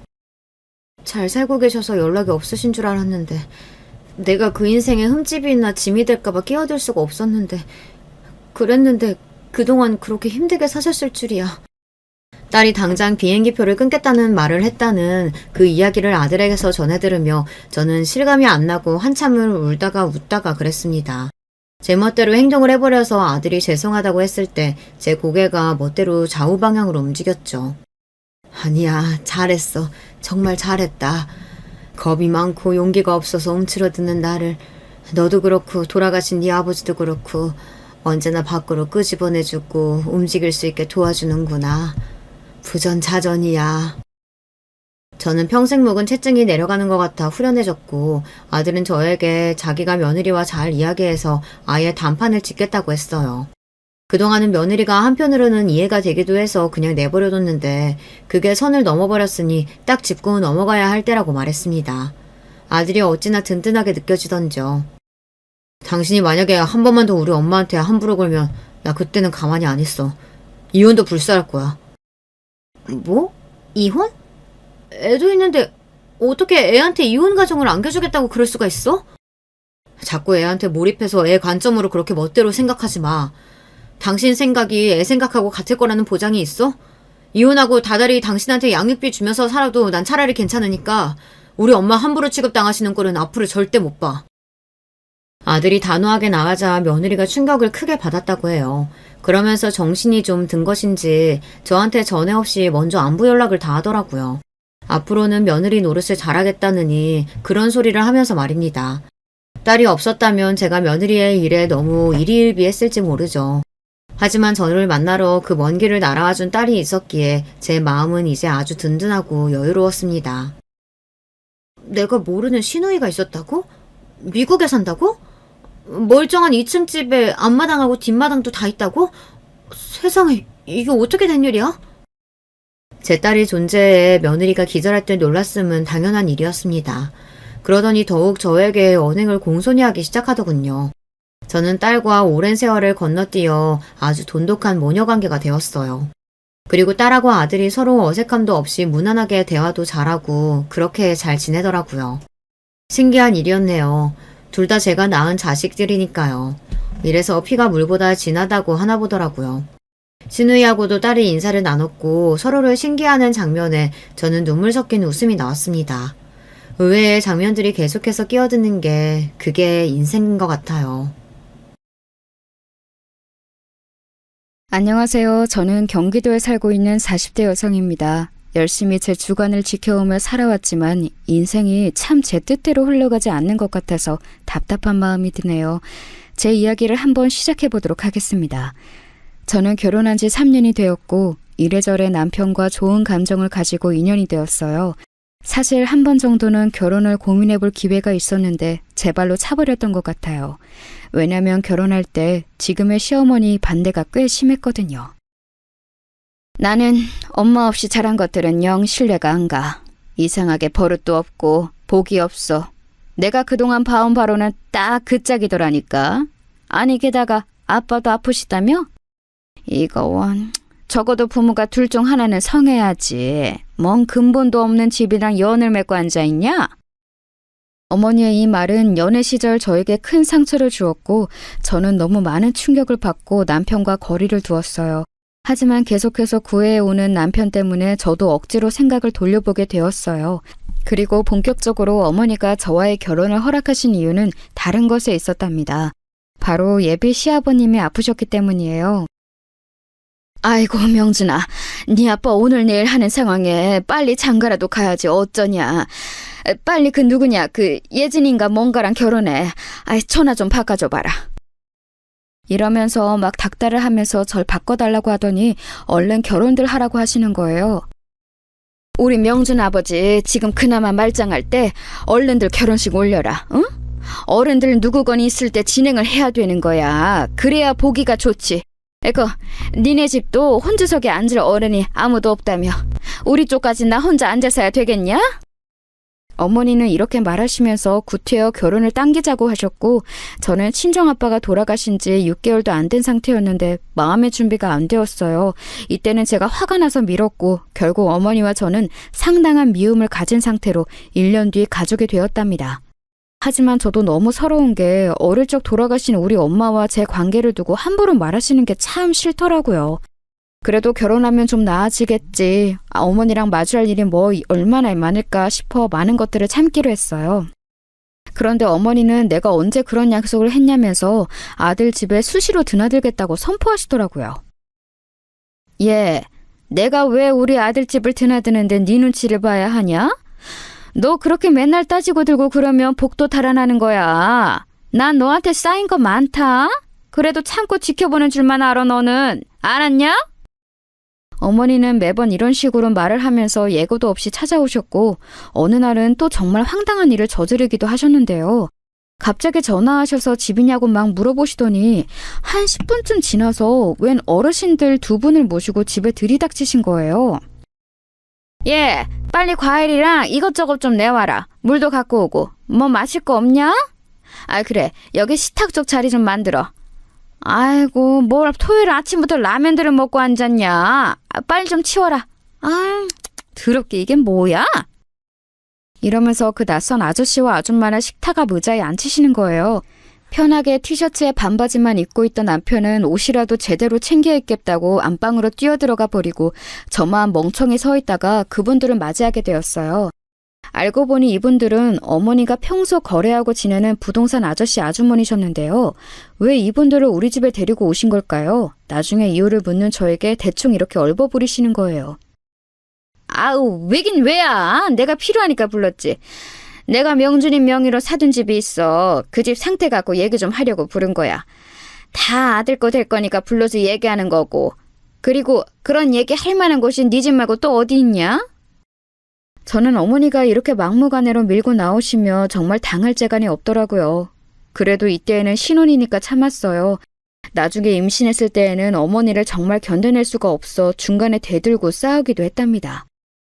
잘 살고 계셔서 연락이 없으신 줄 알았는데 내가 그 인생에 흠집이나 짐이 될까봐 끼어들 수가 없었는데 그랬는데 그동안 그렇게 힘들게 사셨을 줄이야. 딸이 당장 비행기표를 끊겠다는 말을 했다는 그 이야기를 아들에게서 전해 들으며 저는 실감이 안 나고 한참을 울다가 웃다가 그랬습니다. 제 멋대로 행동을 해버려서 아들이 죄송하다고 했을 때 제 고개가 멋대로 좌우 방향으로 움직였죠. 아니야, 잘했어. 정말 잘했다. 겁이 많고 용기가 없어서 움츠러드는 나를 너도 그렇고 돌아가신 네 아버지도 그렇고 언제나 밖으로 끄집어내주고 움직일 수 있게 도와주는구나. 부전자전이야. 저는 평생 묵은 체증이 내려가는 것 같아 후련해졌고 아들은 저에게 자기가 며느리와 잘 이야기해서 아예 단판을 짓겠다고 했어요. 그동안은 며느리가 한편으로는 이해가 되기도 해서 그냥 내버려뒀는데 그게 선을 넘어버렸으니 딱 짚고 넘어가야 할 때라고 말했습니다. 아들이 어찌나 든든하게 느껴지던지요. 당신이 만약에 한 번만 더 우리 엄마한테 함부로 걸면 나 그때는 가만히 안 있어. 이혼도 불사할 거야. 뭐? 이혼? 애도 있는데 어떻게 애한테 이혼 가정을 안겨주겠다고 그럴 수가 있어? 자꾸 애한테 몰입해서 애 관점으로 그렇게 멋대로 생각하지 마. 당신 생각이 애 생각하고 같을 거라는 보장이 있어? 이혼하고 다달이 당신한테 양육비 주면서 살아도 난 차라리 괜찮으니까 우리 엄마 함부로 취급당하시는 꼴은 앞으로 절대 못 봐. 아들이 단호하게 나가자 며느리가 충격을 크게 받았다고 해요. 그러면서 정신이 좀 든 것인지 저한테 전에 없이 먼저 안부 연락을 다 하더라고요. 앞으로는 며느리 노릇을 잘하겠다느니 그런 소리를 하면서 말입니다. 딸이 없었다면 제가 며느리의 일에 너무 일희일비했을지 모르죠. 하지만 저를 만나러 그 먼 길을 날아와준 딸이 있었기에 제 마음은 이제 아주 든든하고 여유로웠습니다. 내가 모르는 시누이가 있었다고? 미국에 산다고? 멀쩡한 2층 집에 앞마당하고 뒷마당도 다 있다고? 세상에, 이게 어떻게 된 일이야? 제 딸의 존재에 며느리가 기절할 때 놀랐음은 당연한 일이었습니다. 그러더니 더욱 저에게 언행을 공손히 하기 시작하더군요. 저는 딸과 오랜 세월을 건너뛰어 아주 돈독한 모녀관계가 되었어요. 그리고 딸하고 아들이 서로 어색함도 없이 무난하게 대화도 잘하고 그렇게 잘 지내더라고요. 신기한 일이었네요. 둘 다 제가 낳은 자식들이니까요. 이래서 피가 물보다 진하다고 하나 보더라고요. 시누이하고도 딸이 인사를 나눴고 서로를 신기해하는 장면에 저는 눈물 섞인 웃음이 나왔습니다. 의외의 장면들이 계속해서 끼어드는 게 그게 인생인 것 같아요. 안녕하세요. 저는 경기도에 살고 있는 40대 여성입니다. 열심히 제 주관을 지켜오며 살아왔지만 인생이 참 제 뜻대로 흘러가지 않는 것 같아서 답답한 마음이 드네요. 제 이야기를 한번 시작해 보도록 하겠습니다. 저는 결혼한 지 3년이 되었고 이래저래 남편과 좋은 감정을 가지고 인연이 되었어요. 사실 한 번 정도는 결혼을 고민해 볼 기회가 있었는데 제 발로 차버렸던 것 같아요. 왜냐면 결혼할 때 지금의 시어머니 반대가 꽤 심했거든요. 나는 엄마 없이 자란 것들은 영 신뢰가 안 가. 이상하게 버릇도 없고 복이 없어. 내가 그동안 봐온 바로는 딱 그 짝이더라니까. 아니 게다가 아빠도 아프시다며? 이거 원... 적어도 부모가 둘 중 하나는 성해야지. 뭔 근본도 없는 집이랑 연을 맺고 앉아있냐? 어머니의 이 말은 연애 시절 저에게 큰 상처를 주었고 저는 너무 많은 충격을 받고 남편과 거리를 두었어요. 하지만 계속해서 구애해오는 남편 때문에 저도 억지로 생각을 돌려보게 되었어요. 그리고 본격적으로 어머니가 저와의 결혼을 허락하신 이유는 다른 것에 있었답니다. 바로 예비 시아버님이 아프셨기 때문이에요. 아이고 명준아, 네 아빠 오늘 내일 하는 상황에 빨리 장가라도 가야지 어쩌냐. 빨리 그 누구냐, 그 예진인가 뭔가랑 결혼해. 아이 전화 좀 바꿔줘봐라. 이러면서 막 닥달을 하면서 절 바꿔달라고 하더니 얼른 결혼들 하라고 하시는 거예요. 우리 명준 아버지 지금 그나마 말짱할 때 얼른들 결혼식 올려라. 응? 어른들 누구건이 있을 때 진행을 해야 되는 거야. 그래야 보기가 좋지. 에거, 니네 집도 혼주석에 앉을 어른이 아무도 없다며. 우리 쪽까지 나 혼자 앉아서야 되겠냐? 어머니는 이렇게 말하시면서 구태여 결혼을 당기자고 하셨고 저는 친정아빠가 돌아가신 지 6개월도 안 된 상태였는데 마음의 준비가 안 되었어요. 이때는 제가 화가 나서 밀었고 결국 어머니와 저는 상당한 미움을 가진 상태로 1년 뒤 가족이 되었답니다. 하지만 저도 너무 서러운 게 어릴 적 돌아가신 우리 엄마와 제 관계를 두고 함부로 말하시는 게 참 싫더라고요. 그래도 결혼하면 좀 나아지겠지. 어머니랑 마주할 일이 뭐 얼마나 많을까 싶어 많은 것들을 참기로 했어요. 그런데 어머니는 내가 언제 그런 약속을 했냐면서 아들 집에 수시로 드나들겠다고 선포하시더라고요. 얘, 내가 왜 우리 아들 집을 드나드는데 네 눈치를 봐야 하냐? 너 그렇게 맨날 따지고 들고 그러면 복도 달아나는 거야. 난 너한테 쌓인 거 많다. 그래도 참고 지켜보는 줄만 알아 너는. 알았냐? 어머니는 매번 이런 식으로 말을 하면서 예고도 없이 찾아오셨고 어느 날은 또 정말 황당한 일을 저지르기도 하셨는데요. 갑자기 전화하셔서 집이냐고 막 물어보시더니 한 10분쯤 지나서 웬 어르신들 2분을 모시고 집에 들이닥치신 거예요. 예, 빨리 과일이랑 이것저것 좀 내와라. 물도 갖고 오고. 뭐 마실 거 없냐? 아 그래, 여기 식탁 쪽 자리 좀 만들어. 아이고, 뭘 토요일 아침부터 라면들을 먹고 앉았냐. 빨리 좀 치워라. 아, 더럽게 이게 뭐야? 이러면서 그 낯선 아저씨와 아줌마를 식탁 앞 의자에 앉히시는 거예요. 편하게 티셔츠에 반바지만 입고 있던 남편은 옷이라도 제대로 챙겨 입겠다고 안방으로 뛰어들어가 버리고 저만 멍청이 서 있다가 그분들을 맞이하게 되었어요. 알고 보니 이분들은 어머니가 평소 거래하고 지내는 부동산 아저씨 아주머니셨는데요. 왜 이분들을 우리 집에 데리고 오신 걸까요? 나중에 이유를 묻는 저에게 대충 이렇게 얼버무리시는 거예요. 아우, 왜긴 왜야? 내가 필요하니까 불렀지. 내가 명준이 명의로 사둔 집이 있어. 그 집 상태 갖고 얘기 좀 하려고 부른 거야. 다 아들 거 될 거니까 불러서 얘기하는 거고. 그리고 그런 얘기 할 만한 곳이 네 집 말고 또 어디 있냐? 저는 어머니가 이렇게 막무가내로 밀고 나오시며 정말 당할 재간이 없더라고요. 그래도 이때에는 신혼이니까 참았어요. 나중에 임신했을 때에는 어머니를 정말 견뎌낼 수가 없어 중간에 대들고 싸우기도 했답니다.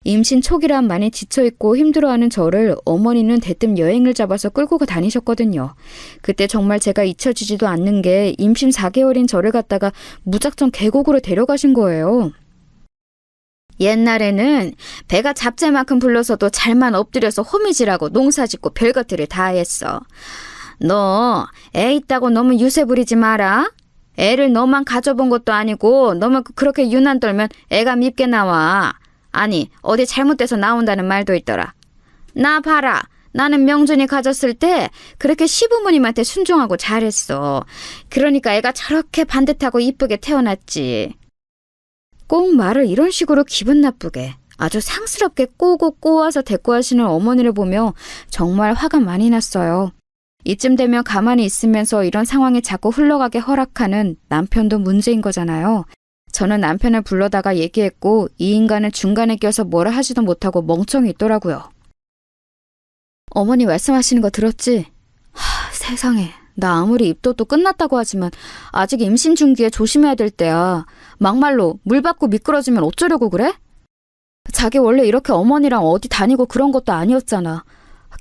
임신 초기란 많이 지쳐있고 힘들어하는 저를 어머니는 대뜸 여행을 잡아서 끌고 다니셨거든요. 그때 정말 제가 잊혀지지도 않는 게 임신 4개월인 저를 갖다가 무작정 계곡으로 데려가신 거예요. 옛날에는 배가 잡채만큼 불러서도 잘만 엎드려서 호미질하고 농사짓고 별것들을 다 했어. 너 애 있다고 너무 유세 부리지 마라. 애를 너만 가져본 것도 아니고 너무 그렇게 유난 떨면 애가 밉게 나와. 아니, 어디 잘못돼서 나온다는 말도 있더라. 나 봐라. 나는 명준이 가졌을 때 그렇게 시부모님한테 순종하고 잘했어. 그러니까 애가 저렇게 반듯하고 이쁘게 태어났지. 꼭 말을 이런 식으로 기분 나쁘게 아주 상스럽게 꼬고 꼬아서 대꾸하시는 어머니를 보며 정말 화가 많이 났어요. 이쯤 되면 가만히 있으면서 이런 상황이 자꾸 흘러가게 허락하는 남편도 문제인 거잖아요. 저는 남편을 불러다가 얘기했고 이 인간은 중간에 껴서 뭐라 하지도 못하고 멍청이 있더라고요. 어머니 말씀하시는 거 들었지? 세상에. 나 아무리 입덧도 끝났다고 하지만 아직 임신 중기에 조심해야 될 때야. 막말로 물 받고 미끄러지면 어쩌려고 그래? 자기 원래 이렇게 어머니랑 어디 다니고 그런 것도 아니었잖아.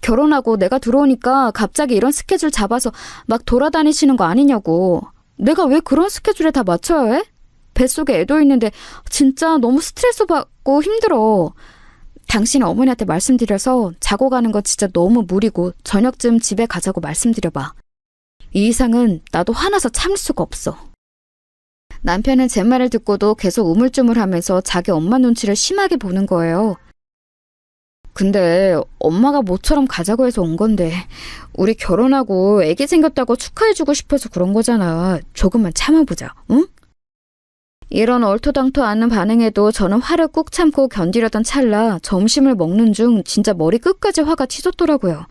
결혼하고 내가 들어오니까 갑자기 이런 스케줄 잡아서 막 돌아다니시는 거 아니냐고. 내가 왜 그런 스케줄에 다 맞춰야 해? 뱃속에 애도 있는데 진짜 너무 스트레스 받고 힘들어. 당신 어머니한테 말씀드려서 자고 가는 거 진짜 너무 무리고 저녁쯤 집에 가자고 말씀드려봐. 이 이상은 나도 화나서 참을 수가 없어. 남편은 제 말을 듣고도 계속 우물쭈물하면서 자기 엄마 눈치를 심하게 보는 거예요. 근데 엄마가 모처럼 가자고 해서 온 건데 우리 결혼하고 애기 생겼다고 축하해주고 싶어서 그런 거잖아. 조금만 참아보자, 응? 이런 얼토당토 않은 반응에도 저는 화를 꾹 참고 견디려던 찰나 점심을 먹는 중 진짜 머리 끝까지 화가 치솟더라고요.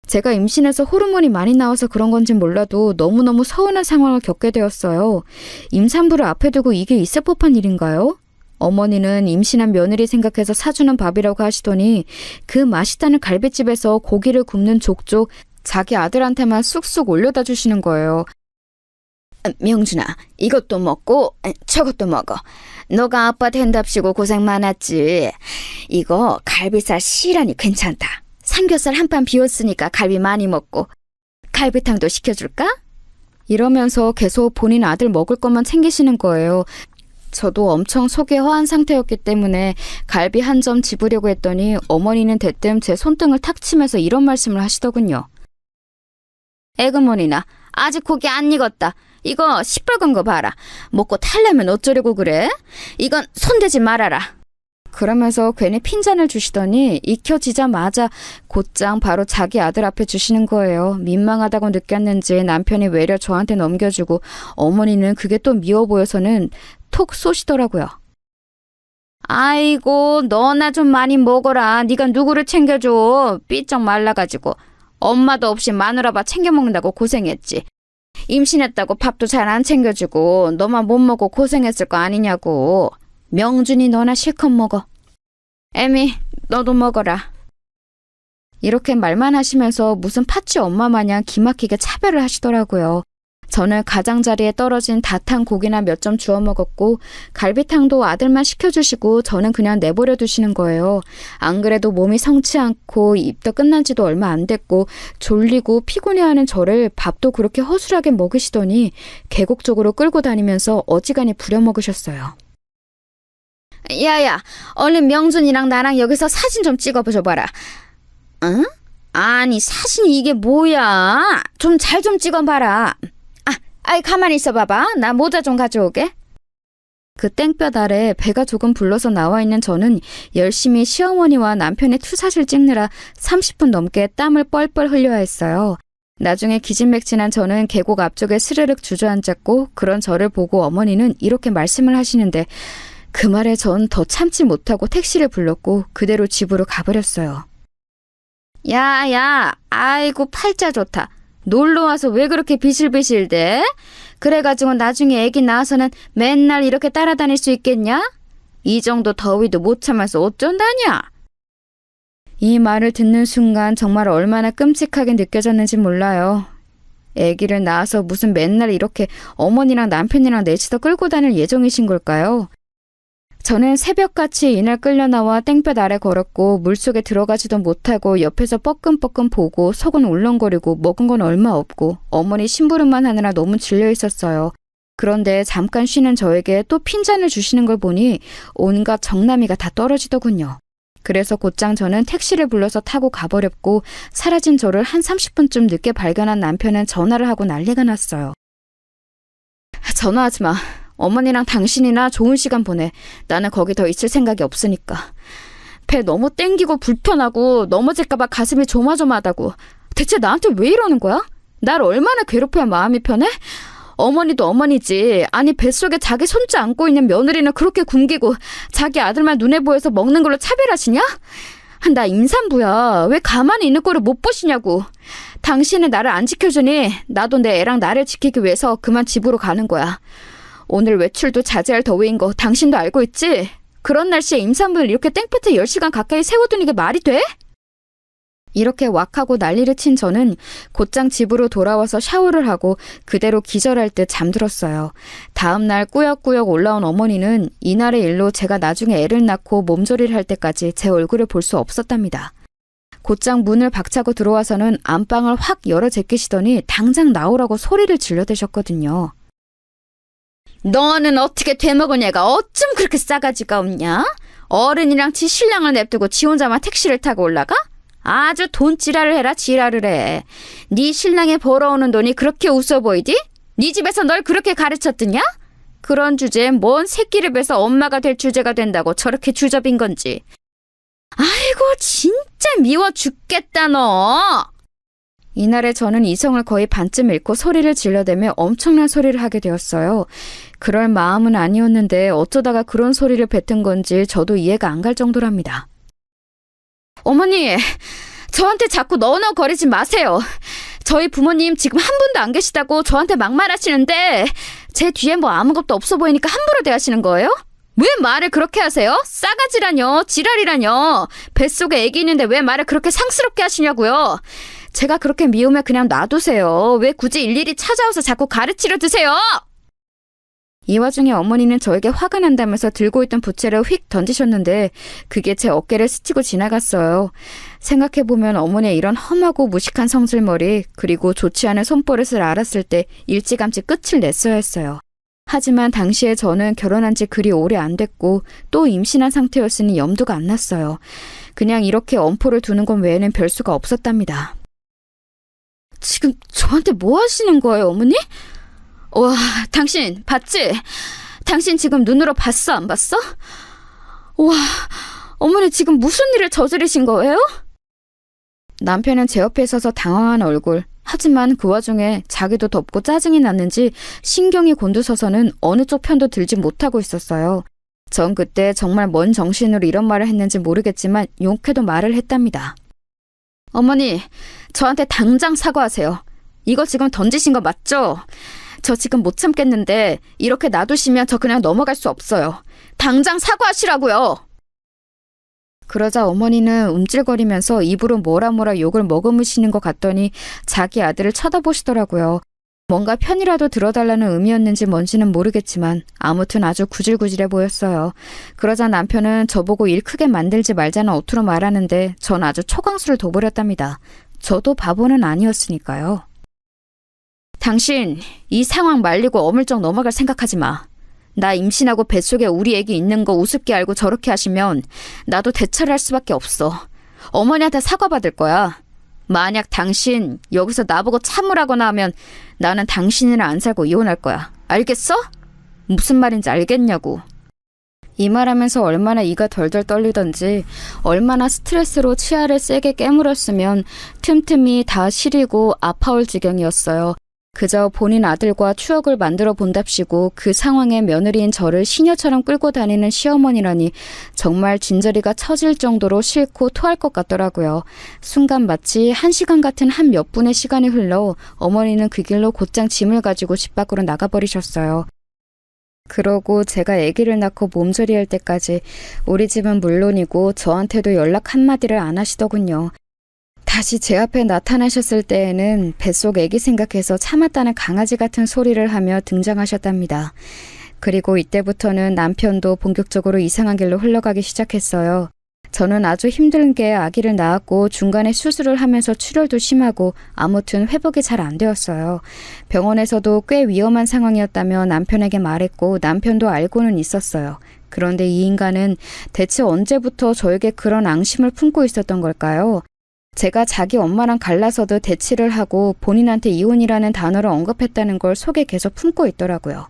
제가 임신해서 호르몬이 많이 나와서 그런 건진 몰라도 너무너무 서운한 상황을 겪게 되었어요. 임산부를 앞에 두고 이게 있을 법한 일인가요? 어머니는 임신한 며느리 생각해서 사주는 밥이라고 하시더니 그 맛있다는 갈비집에서 고기를 굽는 족족 자기 아들한테만 쑥쑥 올려다 주시는 거예요. 명준아, 이것도 먹고 저것도 먹어. 너가 아빠 된답시고 고생 많았지. 이거 갈비살 시라니 괜찮다. 삼겹살 한 판 비웠으니까 갈비 많이 먹고. 갈비탕도 시켜줄까? 이러면서 계속 본인 아들 먹을 것만 챙기시는 거예요. 저도 엄청 속이 허한 상태였기 때문에 갈비 한 점 집으려고 했더니 어머니는 대뜸 제 손등을 탁 치면서 이런 말씀을 하시더군요. 에그머니나 아직 고기 안 익었다. 이거 시뻘건 거 봐라. 먹고 탈려면 어쩌려고 그래? 이건 손대지 말아라. 그러면서 괜히 핀잔을 주시더니 익혀지자마자 곧장 바로 자기 아들 앞에 주시는 거예요. 민망하다고 느꼈는지 남편이 외려 저한테 넘겨주고 어머니는 그게 또 미워 보여서는 톡 쏘시더라고요. 아이고 너나 좀 많이 먹어라. 네가 누구를 챙겨줘. 삐쩍 말라가지고. 엄마도 없이 마누라밥 챙겨 먹는다고 고생했지. 임신했다고 밥도 잘 안 챙겨주고 너만 못 먹고 고생했을 거 아니냐고. 명준이 너나 실컷 먹어. 애미 너도 먹어라. 이렇게 말만 하시면서 무슨 팥쥐 엄마 마냥 기막히게 차별을 하시더라고요. 저는 가장자리에 떨어진 다 탄 고기나 몇 점 주워 먹었고 갈비탕도 아들만 시켜주시고 저는 그냥 내버려 두시는 거예요. 안 그래도 몸이 성치 않고 입도 끝난 지도 얼마 안 됐고 졸리고 피곤해하는 저를 밥도 그렇게 허술하게 먹으시더니 계곡 쪽으로 끌고 다니면서 어지간히 부려먹으셨어요. 야야, 얼른 명준이랑 나랑 여기서 사진 좀 찍어줘봐라. 응? 아니 사진이 이게 뭐야? 좀 잘 좀 찍어봐라. 아이 가만히 있어봐봐. 나 모자 좀 가져오게. 그 땡볕 아래 배가 조금 불러서 나와 있는 저는 열심히 시어머니와 남편의 투샷을 찍느라 30분 넘게 땀을 뻘뻘 흘려야 했어요. 나중에 기진맥진한 저는 계곡 앞쪽에 스르륵 주저앉았고 그런 저를 보고 어머니는 이렇게 말씀을 하시는데 그 말에 전 더 참지 못하고 택시를 불렀고 그대로 집으로 가버렸어요. 야, 아이고 팔자 좋다. 놀러와서 왜 그렇게 비실비실대? 그래가지고 나중에 애기 낳아서는 맨날 이렇게 따라다닐 수 있겠냐? 이 정도 더위도 못 참아서 어쩐다냐? 이 말을 듣는 순간 정말 얼마나 끔찍하게 느껴졌는지 몰라요. 애기를 낳아서 무슨 맨날 이렇게 어머니랑 남편이랑 넷이서 끌고 다닐 예정이신 걸까요? 저는 새벽같이 이날 끌려 나와 땡볕 아래 걸었고 물속에 들어가지도 못하고 옆에서 뻐끔뻐끔 보고 속은 울렁거리고 먹은 건 얼마 없고 어머니 심부름만 하느라 너무 질려 있었어요. 그런데 잠깐 쉬는 저에게 또 핀잔을 주시는 걸 보니 온갖 정나미가 다 떨어지더군요. 그래서 곧장 저는 택시를 불러서 타고 가버렸고 사라진 저를 한 30분쯤 늦게 발견한 남편은 전화를 하고 난리가 났어요. 전화하지 마. 어머니랑 당신이나 좋은 시간 보내. 나는 거기 더 있을 생각이 없으니까. 배 너무 땡기고 불편하고 넘어질까봐 가슴이 조마조마하다고. 대체 나한테 왜 이러는 거야? 날 얼마나 괴롭혀야 마음이 편해? 어머니도 어머니지. 아니 뱃속에 자기 손자 안고 있는 며느리는 그렇게 굶기고 자기 아들만 눈에 보여서 먹는 걸로 차별하시냐? 나 임산부야. 왜 가만히 있는 꼴을 못 보시냐고. 당신은 나를 안 지켜주니 나도 내 애랑 나를 지키기 위해서 그만 집으로 가는 거야. 오늘 외출도 자제할 더위인 거 당신도 알고 있지? 그런 날씨에 임산부를 이렇게 땡볕에 10시간 가까이 세워두는 게 말이 돼? 이렇게 왁하고 난리를 친 저는 곧장 집으로 돌아와서 샤워를 하고 그대로 기절할 듯 잠들었어요. 다음 날 꾸역꾸역 올라온 어머니는 이날의 일로 제가 나중에 애를 낳고 몸조리를 할 때까지 제 얼굴을 볼 수 없었답니다. 곧장 문을 박차고 들어와서는 안방을 확 열어 제끼시더니 당장 나오라고 소리를 질러대셨거든요. 너는 어떻게 되먹은 애가 어쩜 그렇게 싸가지가 없냐? 어른이랑 지 신랑을 냅두고 지 혼자만 택시를 타고 올라가? 아주 돈 지랄을 해라 지랄을 해. 네 신랑이 벌어오는 돈이 그렇게 웃어 보이디? 네 집에서 널 그렇게 가르쳤더냐? 그런 주제에 뭔 새끼를 뵈서 엄마가 될 주제가 된다고 저렇게 주접인 건지. 아이고 진짜 미워 죽겠다 너. 이날에 저는 이성을 거의 반쯤 잃고 소리를 질러대며 엄청난 소리를 하게 되었어요. 그럴 마음은 아니었는데 어쩌다가 그런 소리를 뱉은 건지 저도 이해가 안 갈 정도랍니다. 어머니, 저한테 자꾸 너너거리지 마세요. 저희 부모님 지금 한 분도 안 계시다고 저한테 막말하시는데 제 뒤에 뭐 아무것도 없어 보이니까 함부로 대하시는 거예요? 왜 말을 그렇게 하세요? 싸가지라뇨, 지랄이라뇨. 뱃속에 애기 있는데 왜 말을 그렇게 상스럽게 하시냐고요. 제가 그렇게 미우면 그냥 놔두세요. 왜 굳이 일일이 찾아와서 자꾸 가르치려 드세요? 이 와중에 어머니는 저에게 화가 난다면서 들고 있던 부채를 휙 던지셨는데 그게 제 어깨를 스치고 지나갔어요. 생각해보면 어머니의 이런 험하고 무식한 성질머리 그리고 좋지 않은 손버릇을 알았을 때 일찌감치 끝을 냈어야 했어요. 하지만 당시에 저는 결혼한 지 그리 오래 안 됐고 또 임신한 상태였으니 염두가 안 났어요. 그냥 이렇게 엄포를 두는 것 외에는 별수가 없었답니다. 지금 저한테 뭐 하시는 거예요, 어머니? 와, 당신 봤지? 당신 지금 눈으로 봤어, 안 봤어? 와, 어머니 지금 무슨 일을 저지르신 거예요? 남편은 제 옆에 서서 당황한 얼굴. 하지만 그 와중에 자기도 덥고 짜증이 났는지 신경이 곤두서서는 어느 쪽 편도 들지 못하고 있었어요. 전 그때 정말 뭔 정신으로 이런 말을 했는지 모르겠지만 용케도 말을 했답니다. 어머니, 저한테 당장 사과하세요. 이거 지금 던지신 거 맞죠? 저 지금 못 참겠는데 이렇게 놔두시면 저 그냥 넘어갈 수 없어요. 당장 사과하시라고요. 그러자 어머니는 움찔거리면서 입으로 뭐라 욕을 머금으시는 것 같더니 자기 아들을 쳐다보시더라고요. 뭔가 편이라도 들어달라는 의미였는지 뭔지는 모르겠지만 아무튼 아주 구질구질해 보였어요. 그러자 남편은 저보고 일 크게 만들지 말자는 어투로 말하는데 전 아주 초강수를 둬버렸답니다. 저도 바보는 아니었으니까요. 당신 이 상황 말리고 어물쩍 넘어갈 생각하지 마. 나 임신하고 뱃속에 우리 애기 있는 거 우습게 알고 저렇게 하시면 나도 대처를 할 수밖에 없어. 어머니한테 사과받을 거야. 만약 당신 여기서 나보고 참으라거나 하면 나는 당신이랑 안 살고 이혼할 거야. 알겠어? 무슨 말인지 알겠냐고. 이 말하면서 얼마나 이가 덜덜 떨리던지 얼마나 스트레스로 치아를 세게 깨물었으면 틈틈이 다 시리고 아파올 지경이었어요. 그저 본인 아들과 추억을 만들어 본답시고 그 상황에 며느리인 저를 시녀처럼 끌고 다니는 시어머니라니 정말 진저리가 처질 정도로 싫고 토할 것 같더라고요. 순간 마치 1시간 같은 한 몇 분의 시간이 흘러 어머니는 그 길로 곧장 짐을 가지고 집 밖으로 나가버리셨어요. 그러고 제가 아기를 낳고 몸조리할 때까지 우리 집은 물론이고 저한테도 연락 한마디를 안 하시더군요. 다시 제 앞에 나타나셨을 때에는 뱃속 아기 생각해서 참았다는 강아지 같은 소리를 하며 등장하셨답니다. 그리고 이때부터는 남편도 본격적으로 이상한 길로 흘러가기 시작했어요. 저는 아주 힘들게 아기를 낳았고 중간에 수술을 하면서 출혈도 심하고 아무튼 회복이 잘 안 되었어요. 병원에서도 꽤 위험한 상황이었다며 남편에게 말했고 남편도 알고는 있었어요. 그런데 이 인간은 대체 언제부터 저에게 그런 앙심을 품고 있었던 걸까요? 제가 자기 엄마랑 갈라서도 대치를 하고 본인한테 이혼이라는 단어를 언급했다는 걸 속에 계속 품고 있더라고요.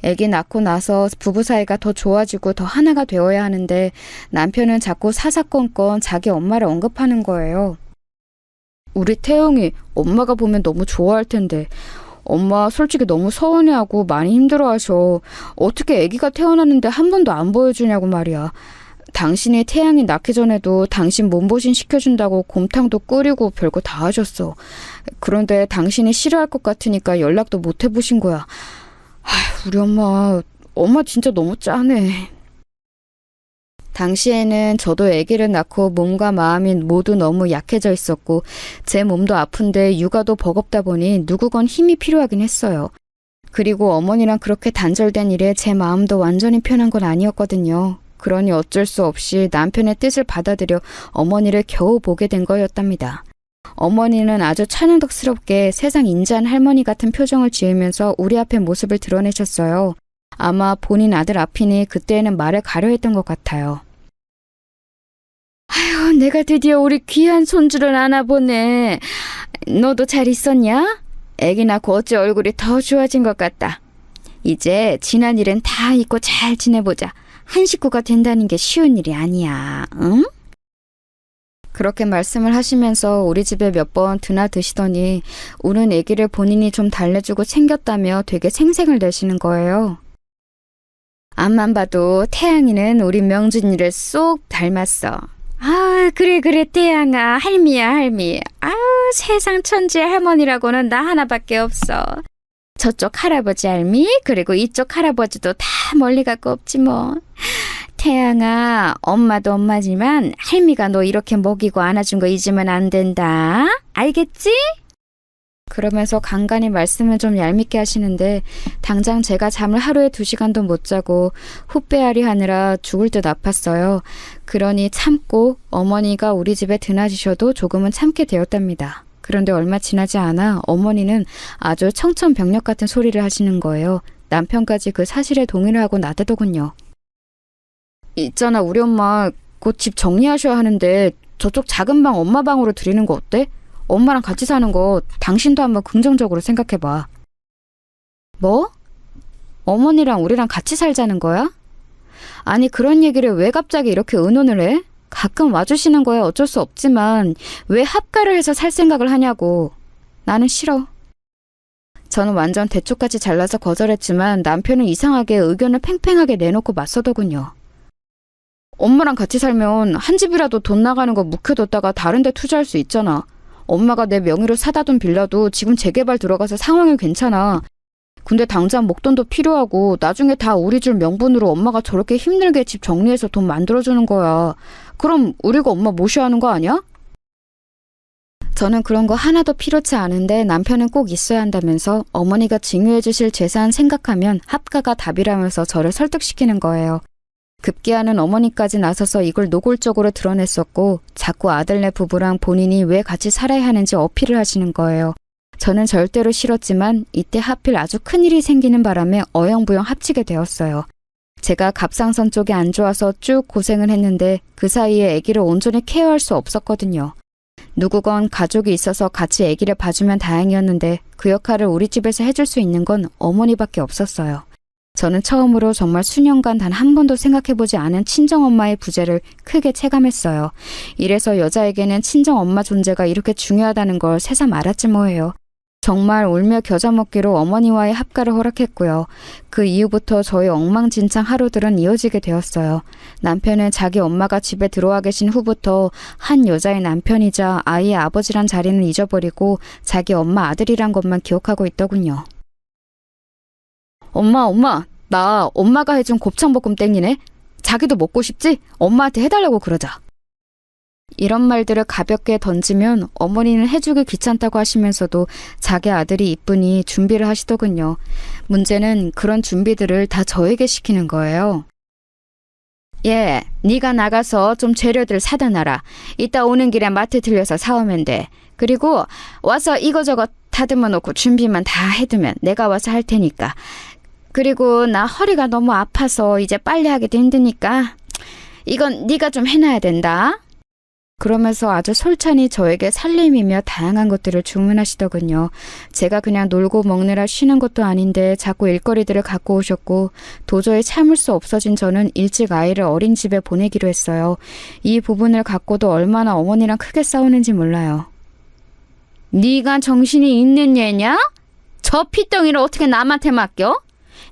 아기 낳고 나서 부부 사이가 더 좋아지고 더 하나가 되어야 하는데 남편은 자꾸 사사건건 자기 엄마를 언급하는 거예요. 우리 태영이 엄마가 보면 너무 좋아할 텐데 엄마 솔직히 너무 서운해하고 많이 힘들어하셔. 어떻게 아기가 태어났는데 한 번도 안 보여주냐고 말이야. 당신이 태양이 낳기 전에도 당신 몸보신 시켜준다고 곰탕도 끓이고 별거 다 하셨어. 그런데 당신이 싫어할 것 같으니까 연락도 못 해보신 거야. 아휴, 우리 엄마 진짜 너무 짠해. 당시에는 저도 아기를 낳고 몸과 마음이 모두 너무 약해져 있었고 제 몸도 아픈데 육아도 버겁다 보니 누구건 힘이 필요하긴 했어요. 그리고 어머니랑 그렇게 단절된 일에 제 마음도 완전히 편한 건 아니었거든요. 그러니 어쩔 수 없이 남편의 뜻을 받아들여 어머니를 겨우 보게 된 거였답니다. 어머니는 아주 찬양덕스럽게 세상 인자한 할머니 같은 표정을 지으면서 우리 앞에 모습을 드러내셨어요. 아마 본인 아들 앞이니 그때는 말을 가려 했던 것 같아요. 아휴, 내가 드디어 우리 귀한 손주를 안아보네. 너도 잘 있었냐? 애기 낳고 어째 얼굴이 더 좋아진 것 같다. 이제 지난 일은 다 잊고 잘 지내보자. 한 식구가 된다는 게 쉬운 일이 아니야, 응? 그렇게 말씀을 하시면서 우리 집에 몇 번 드나드시더니 우는 아기를 본인이 좀 달래주고 챙겼다며 되게 생색을 내시는 거예요. 앞만 봐도 태양이는 우리 명준이를 쏙 닮았어. 아, 그래, 태양아, 할미야, 할미. 아, 세상 천지의 할머니라고는 나 하나밖에 없어. 저쪽 할아버지 할미, 그리고 이쪽 할아버지도 다 멀리 갖고 없지 뭐. 태양아, 엄마도 엄마지만 할미가 너 이렇게 먹이고 안아준 거 잊으면 안 된다. 알겠지? 그러면서 간간히 말씀을 좀 얄밉게 하시는데 당장 제가 잠을 하루에 2시간도 못 자고 훗배앓이 하느라 죽을 듯 아팠어요. 그러니 참고 어머니가 우리 집에 드나지셔도 조금은 참게 되었답니다. 그런데 얼마 지나지 않아 어머니는 아주 청천벽력 같은 소리를 하시는 거예요. 남편까지 그 사실에 동의를 하고 나대더군요. 있잖아, 우리 엄마 곧 집 정리하셔야 하는데 저쪽 작은 방 엄마 방으로 드리는 거 어때? 엄마랑 같이 사는 거 당신도 한번 긍정적으로 생각해봐. 뭐? 어머니랑 우리랑 같이 살자는 거야? 아니, 그런 얘기를 왜 갑자기 이렇게 의논을 해? 가끔 와주시는 거야 어쩔 수 없지만 왜 합가를 해서 살 생각을 하냐고. 나는 싫어. 저는 완전 대초까지 잘라서 거절했지만 남편은 이상하게 의견을 팽팽하게 내놓고 맞서더군요. 엄마랑 같이 살면 한 집이라도 돈 나가는 거 묵혀뒀다가 다른 데 투자할 수 있잖아. 엄마가 내 명의로 사다 둔 빌라도 지금 재개발 들어가서 상황이 괜찮아. 근데 당장 목돈도 필요하고 나중에 다 우리 줄 명분으로 엄마가 저렇게 힘들게 집 정리해서 돈 만들어주는 거야. 그럼 우리가 엄마 모셔야 하는 거 아니야? 저는 그런 거 하나도 필요치 않은데 남편은 꼭 있어야 한다면서 어머니가 증여해 주실 재산 생각하면 합가가 답이라면서 저를 설득시키는 거예요. 급기야는 어머니까지 나서서 이걸 노골적으로 드러냈었고 자꾸 아들네 부부랑 본인이 왜 같이 살아야 하는지 어필을 하시는 거예요. 저는 절대로 싫었지만 이때 하필 아주 큰일이 생기는 바람에 어영부영 합치게 되었어요. 제가 갑상선 쪽이 안 좋아서 쭉 고생을 했는데 그 사이에 아기를 온전히 케어할 수 없었거든요. 누구건 가족이 있어서 같이 아기를 봐주면 다행이었는데 그 역할을 우리 집에서 해줄 수 있는 건 어머니밖에 없었어요. 저는 처음으로 정말 수년간 단 한 번도 생각해보지 않은 친정엄마의 부재를 크게 체감했어요. 이래서 여자에게는 친정엄마 존재가 이렇게 중요하다는 걸 새삼 알았지 뭐예요. 정말 울며 겨자 먹기로 어머니와의 합가를 허락했고요. 그 이후부터 저희 엉망진창 하루들은 이어지게 되었어요. 남편은 자기 엄마가 집에 들어와 계신 후부터 한 여자의 남편이자 아이의 아버지란 자리는 잊어버리고 자기 엄마 아들이란 것만 기억하고 있더군요. 엄마, 나 엄마가 해준 곱창볶음 땡기네. 자기도 먹고 싶지? 엄마한테 해달라고 그러자. 이런 말들을 가볍게 던지면 어머니는 해주기 귀찮다고 하시면서도 자기 아들이 이쁘니 준비를 하시더군요. 문제는 그런 준비들을 다 저에게 시키는 거예요. 예, 네가 나가서 좀 재료들 사다 놔라. 이따 오는 길에 마트 들려서 사오면 돼. 그리고 와서 이거저거 다듬어 놓고 준비만 다 해두면 내가 와서 할 테니까. 그리고 나 허리가 너무 아파서 이제 빨리 하기도 힘드니까 이건 네가 좀 해놔야 된다. 그러면서 아주 솔찬히 저에게 살림이며 다양한 것들을 주문하시더군요. 제가 그냥 놀고 먹느라 쉬는 것도 아닌데 자꾸 일거리들을 갖고 오셨고 도저히 참을 수 없어진 저는 일찍 아이를 어린이집에 보내기로 했어요. 이 부분을 갖고도 얼마나 어머니랑 크게 싸우는지 몰라요. 네가 정신이 있는 얘냐? 저 피덩이를 어떻게 남한테 맡겨?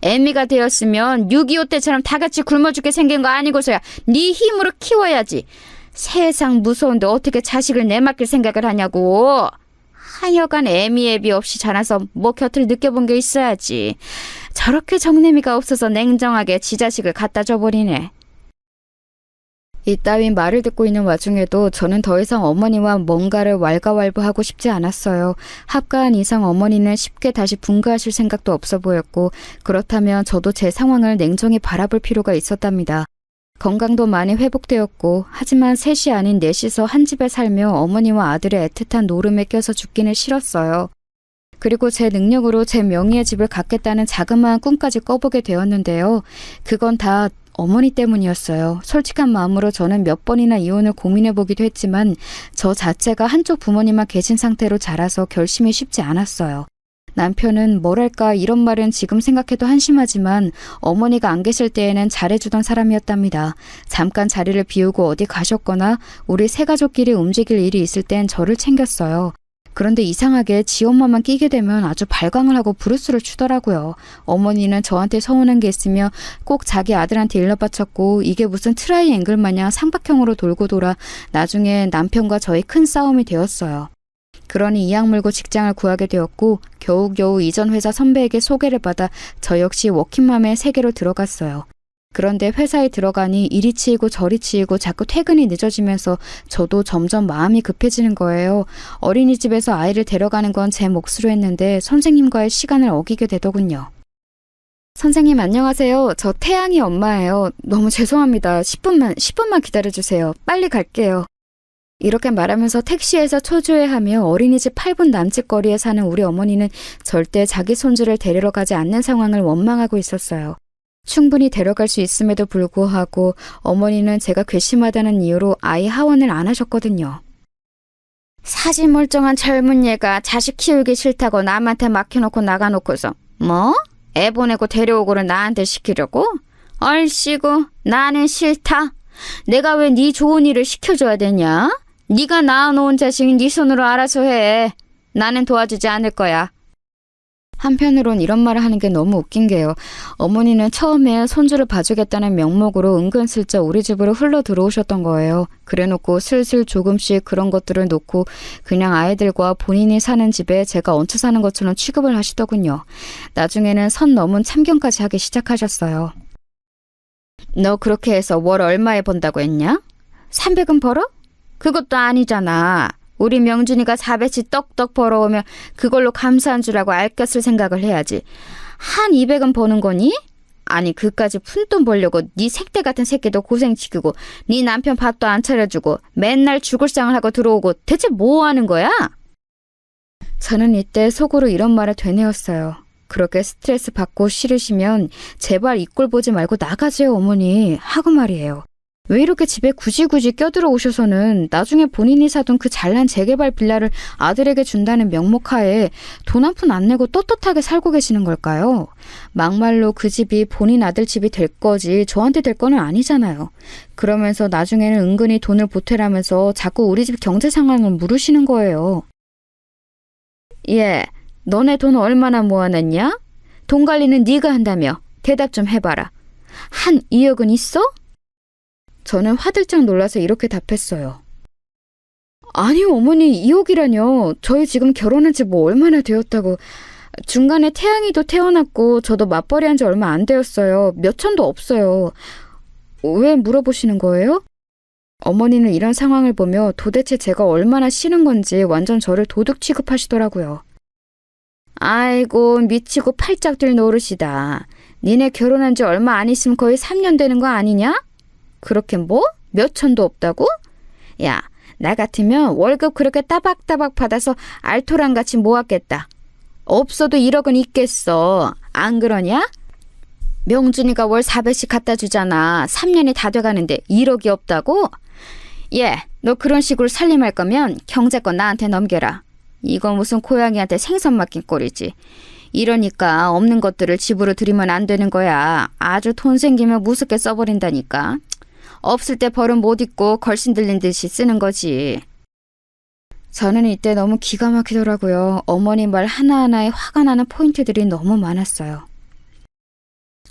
애미가 되었으면 6.25 때처럼 다 같이 굶어 죽게 생긴 거 아니고서야 네 힘으로 키워야지. 세상 무서운데 어떻게 자식을 내맡길 생각을 하냐고. 하여간 애미 없이 자라서 뭐 곁을 느껴본 게 있어야지. 저렇게 정내미가 없어서 냉정하게 지 자식을 갖다 줘버리네. 이따윈 말을 듣고 있는 와중에도 저는 더 이상 어머니와 뭔가를 왈가왈부하고 싶지 않았어요. 합가한 이상 어머니는 쉽게 다시 분가하실 생각도 없어 보였고 그렇다면 저도 제 상황을 냉정히 바라볼 필요가 있었답니다. 건강도 많이 회복되었고 하지만 셋이 아닌 넷이서 한 집에 살며 어머니와 아들의 애틋한 노름에 껴서 죽기는 싫었어요. 그리고 제 능력으로 제 명의의 집을 갖겠다는 자그마한 꿈까지 꿔보게 되었는데요. 그건 다 어머니 때문이었어요. 솔직한 마음으로 저는 몇 번이나 이혼을 고민해보기도 했지만 저 자체가 한쪽 부모님만 계신 상태로 자라서 결심이 쉽지 않았어요. 남편은 뭐랄까 이런 말은 지금 생각해도 한심하지만 어머니가 안 계실 때에는 잘해주던 사람이었답니다. 잠깐 자리를 비우고 어디 가셨거나 우리 세 가족끼리 움직일 일이 있을 땐 저를 챙겼어요. 그런데 이상하게 지 엄마만 끼게 되면 아주 발광을 하고 브루스를 추더라고요. 어머니는 저한테 서운한 게 있으며 꼭 자기 아들한테 일러바쳤고 이게 무슨 트라이앵글 마냥 삼각형으로 돌고 돌아 나중에 남편과 저희 큰 싸움이 되었어요. 그러니 이악 물고 직장을 구하게 되었고 겨우겨우 이전 회사 선배에게 소개를 받아 저 역시 워킹맘의 세계로 들어갔어요. 그런데 회사에 들어가니 이리 치이고 저리 치이고 자꾸 퇴근이 늦어지면서 저도 점점 마음이 급해지는 거예요. 어린이집에서 아이를 데려가는 건 제 몫으로 했는데 선생님과의 시간을 어기게 되더군요. 선생님 안녕하세요. 저 태양이 엄마예요. 너무 죄송합니다. 10분만 기다려주세요. 빨리 갈게요. 이렇게 말하면서 택시에서 초조해하며 어린이집 8분 남짓 거리에 사는 우리 어머니는 절대 자기 손주를 데리러 가지 않는 상황을 원망하고 있었어요. 충분히 데려갈 수 있음에도 불구하고 어머니는 제가 괘씸하다는 이유로 아이 하원을 안 하셨거든요. 사지 멀쩡한 젊은 얘가 자식 키우기 싫다고 남한테 맡겨놓고 나가놓고서 뭐? 애 보내고 데려오고를 나한테 시키려고? 얼씨구 나는 싫다. 내가 왜 네 좋은 일을 시켜줘야 되냐? 네가 낳아놓은 자식 네 손으로 알아서 해. 나는 도와주지 않을 거야. 한편으론 이런 말을 하는 게 너무 웃긴 게요. 어머니는 처음에 손주를 봐주겠다는 명목으로 은근슬쩍 우리 집으로 흘러 들어오셨던 거예요. 그래놓고 슬슬 조금씩 그런 것들을 놓고 그냥 아이들과 본인이 사는 집에 제가 얹혀 사는 것처럼 취급을 하시더군요. 나중에는 선 넘은 참견까지 하기 시작하셨어요. 너 그렇게 해서 월 얼마에 번다고 했냐? 300은 벌어? 그것도 아니잖아. 우리 명준이가 400씩 떡떡 벌어오면 그걸로 감사한 줄 알고 아껴 쓸 생각을 해야지. 한 200은 버는 거니? 아니 그까지 푼돈 벌려고 네 색대 같은 새끼도 고생시키고 네 남편 밥도 안 차려주고 맨날 죽을 상을 하고 들어오고 대체 뭐 하는 거야? 저는 이때 속으로 이런 말을 되뇌었어요. 그렇게 스트레스 받고 싫으시면 제발 이 꼴 보지 말고 나가세요 어머니 하고 말이에요. 왜 이렇게 집에 굳이 껴들어 오셔서는 나중에 본인이 사둔 그 잘난 재개발 빌라를 아들에게 준다는 명목하에 돈 한 푼 안 내고 떳떳하게 살고 계시는 걸까요? 막말로 그 집이 본인 아들 집이 될 거지 저한테 될 거는 아니잖아요. 그러면서 나중에는 은근히 돈을 보태라면서 자꾸 우리 집 경제 상황을 물으시는 거예요. 예, 너네 돈 얼마나 모아놨냐? 돈 관리는 네가 한다며. 대답 좀 해봐라. 한 2억은 있어? 저는 화들짝 놀라서 이렇게 답했어요. 아니요, 어머니, 2억이라뇨. 저희 지금 결혼한 지 뭐 얼마나 되었다고. 중간에 태양이도 태어났고 저도 맞벌이 한 지 얼마 안 되었어요. 몇 천도 없어요. 왜 물어보시는 거예요? 어머니는 이런 상황을 보며 도대체 제가 얼마나 싫은 건지 완전 저를 도둑 취급하시더라고요. 아이고, 미치고 팔짝 뛸 노릇이다. 니네 결혼한 지 얼마 안 있으면 거의 3년 되는 거 아니냐? 그렇게 뭐? 몇 천도 없다고? 야, 나 같으면 월급 그렇게 따박따박 받아서 알토란같이 모았겠다. 없어도 1억은 있겠어. 안 그러냐? 명준이가 월 400씩 갖다 주잖아. 3년이 다 돼가는데 1억이 없다고? 예, 너 그런 식으로 살림할 거면 경제권 나한테 넘겨라. 이거 무슨 고양이한테 생선 맡긴 꼴이지. 이러니까 없는 것들을 집으로 들이면 안 되는 거야. 아주 돈 생기면 무섭게 써버린다니까. 없을 때 벌은 못 입고 걸신 들린 듯이 쓰는 거지. 저는 이때 너무 기가 막히더라고요. 어머니 말 하나하나에 화가 나는 포인트들이 너무 많았어요.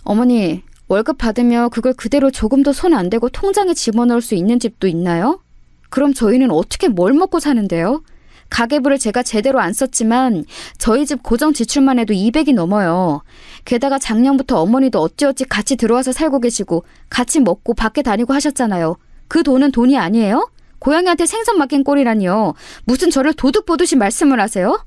어머니, 월급 받으며 그걸 그대로 조금도 손 안 대고 통장에 집어넣을 수 있는 집도 있나요? 그럼 저희는 어떻게 뭘 먹고 사는데요? 가계부를 제가 제대로 안 썼지만 저희 집 고정 지출만 해도 200이 넘어요. 게다가 작년부터 어머니도 어찌어찌 같이 들어와서 살고 계시고 같이 먹고 밖에 다니고 하셨잖아요. 그 돈은 돈이 아니에요? 고양이한테 생선 맡긴 꼴이라니요. 무슨 저를 도둑 보듯이 말씀을 하세요?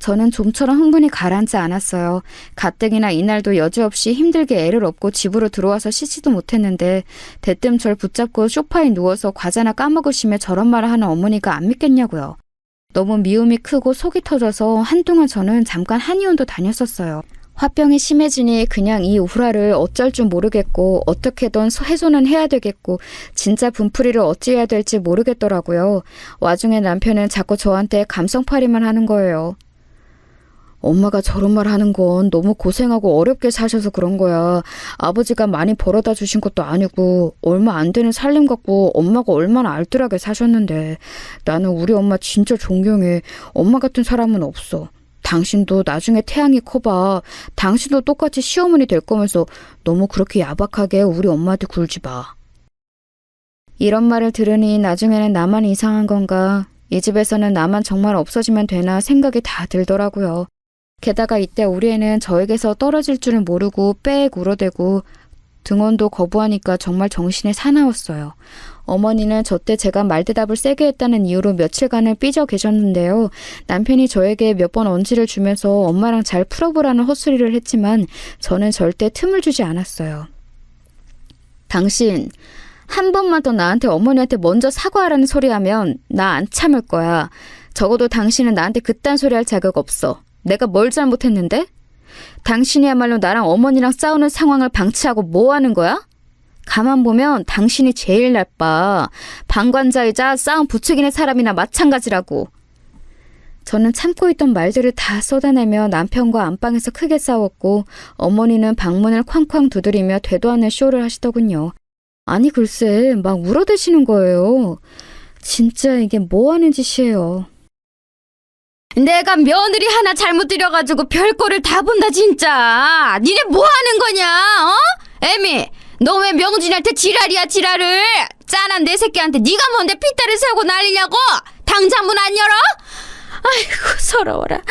저는 좀처럼 흥분이 가라앉지 않았어요. 가뜩이나 이날도 여지없이 힘들게 애를 업고 집으로 들어와서 씻지도 못했는데 대뜸 절 붙잡고 소파에 누워서 과자나 까먹으시며 저런 말을 하는 어머니가 안 믿겠냐고요. 너무 미움이 크고 속이 터져서 한동안 저는 잠깐 한의원도 다녔었어요. 화병이 심해지니 그냥 이 우라를 어쩔 줄 모르겠고 어떻게든 해소는 해야 되겠고 진짜 분풀이를 어찌해야 될지 모르겠더라고요. 와중에 남편은 자꾸 저한테 감성팔이만 하는 거예요. 엄마가 저런 말 하는 건 너무 고생하고 어렵게 사셔서 그런 거야. 아버지가 많이 벌어다 주신 것도 아니고 얼마 안 되는 살림 갖고 엄마가 얼마나 알뜰하게 사셨는데 나는 우리 엄마 진짜 존경해. 엄마 같은 사람은 없어. 당신도 나중에 태양이 커봐. 당신도 똑같이 시어머니 될 거면서 너무 그렇게 야박하게 우리 엄마한테 굴지 마. 이런 말을 들으니 나중에는 나만 이상한 건가? 이 집에서는 나만 정말 없어지면 되나 생각이 다 들더라고요. 게다가 이때 우리 애는 저에게서 떨어질 줄을 모르고 빽 울어대고 등원도 거부하니까 정말 정신이 사나웠어요. 어머니는 저때 제가 말대답을 세게 했다는 이유로 며칠간을 삐져 계셨는데요. 남편이 저에게 몇 번 언지를 주면서 엄마랑 잘 풀어보라는 헛소리를 했지만 저는 절대 틈을 주지 않았어요. 당신 한 번만 더 나한테 어머니한테 먼저 사과하라는 소리 하면 나 안 참을 거야. 적어도 당신은 나한테 그딴 소리 할 자격 없어. 내가 뭘 잘못했는데? 당신이야말로 나랑 어머니랑 싸우는 상황을 방치하고 뭐 하는 거야? 가만 보면 당신이 제일 나빠. 방관자이자 싸움 부추기는 사람이나 마찬가지라고. 저는 참고 있던 말들을 다 쏟아내며 남편과 안방에서 크게 싸웠고 어머니는 방문을 쾅쾅 두드리며 되도 않는 쇼를 하시더군요. 아니 글쎄 막 울어대시는 거예요. 진짜 이게 뭐 하는 짓이에요. 내가 며느리 하나 잘못 들여가지고 별꼴을 다 본다 진짜. 니네 뭐 하는 거냐? 어? 애미, 너 왜 명준이한테 지랄이야 지랄을. 짠한 내 새끼한테 네가 뭔데 핏다를 세우고 난리냐고. 당장 문 안 열어? 아이고 서러워라.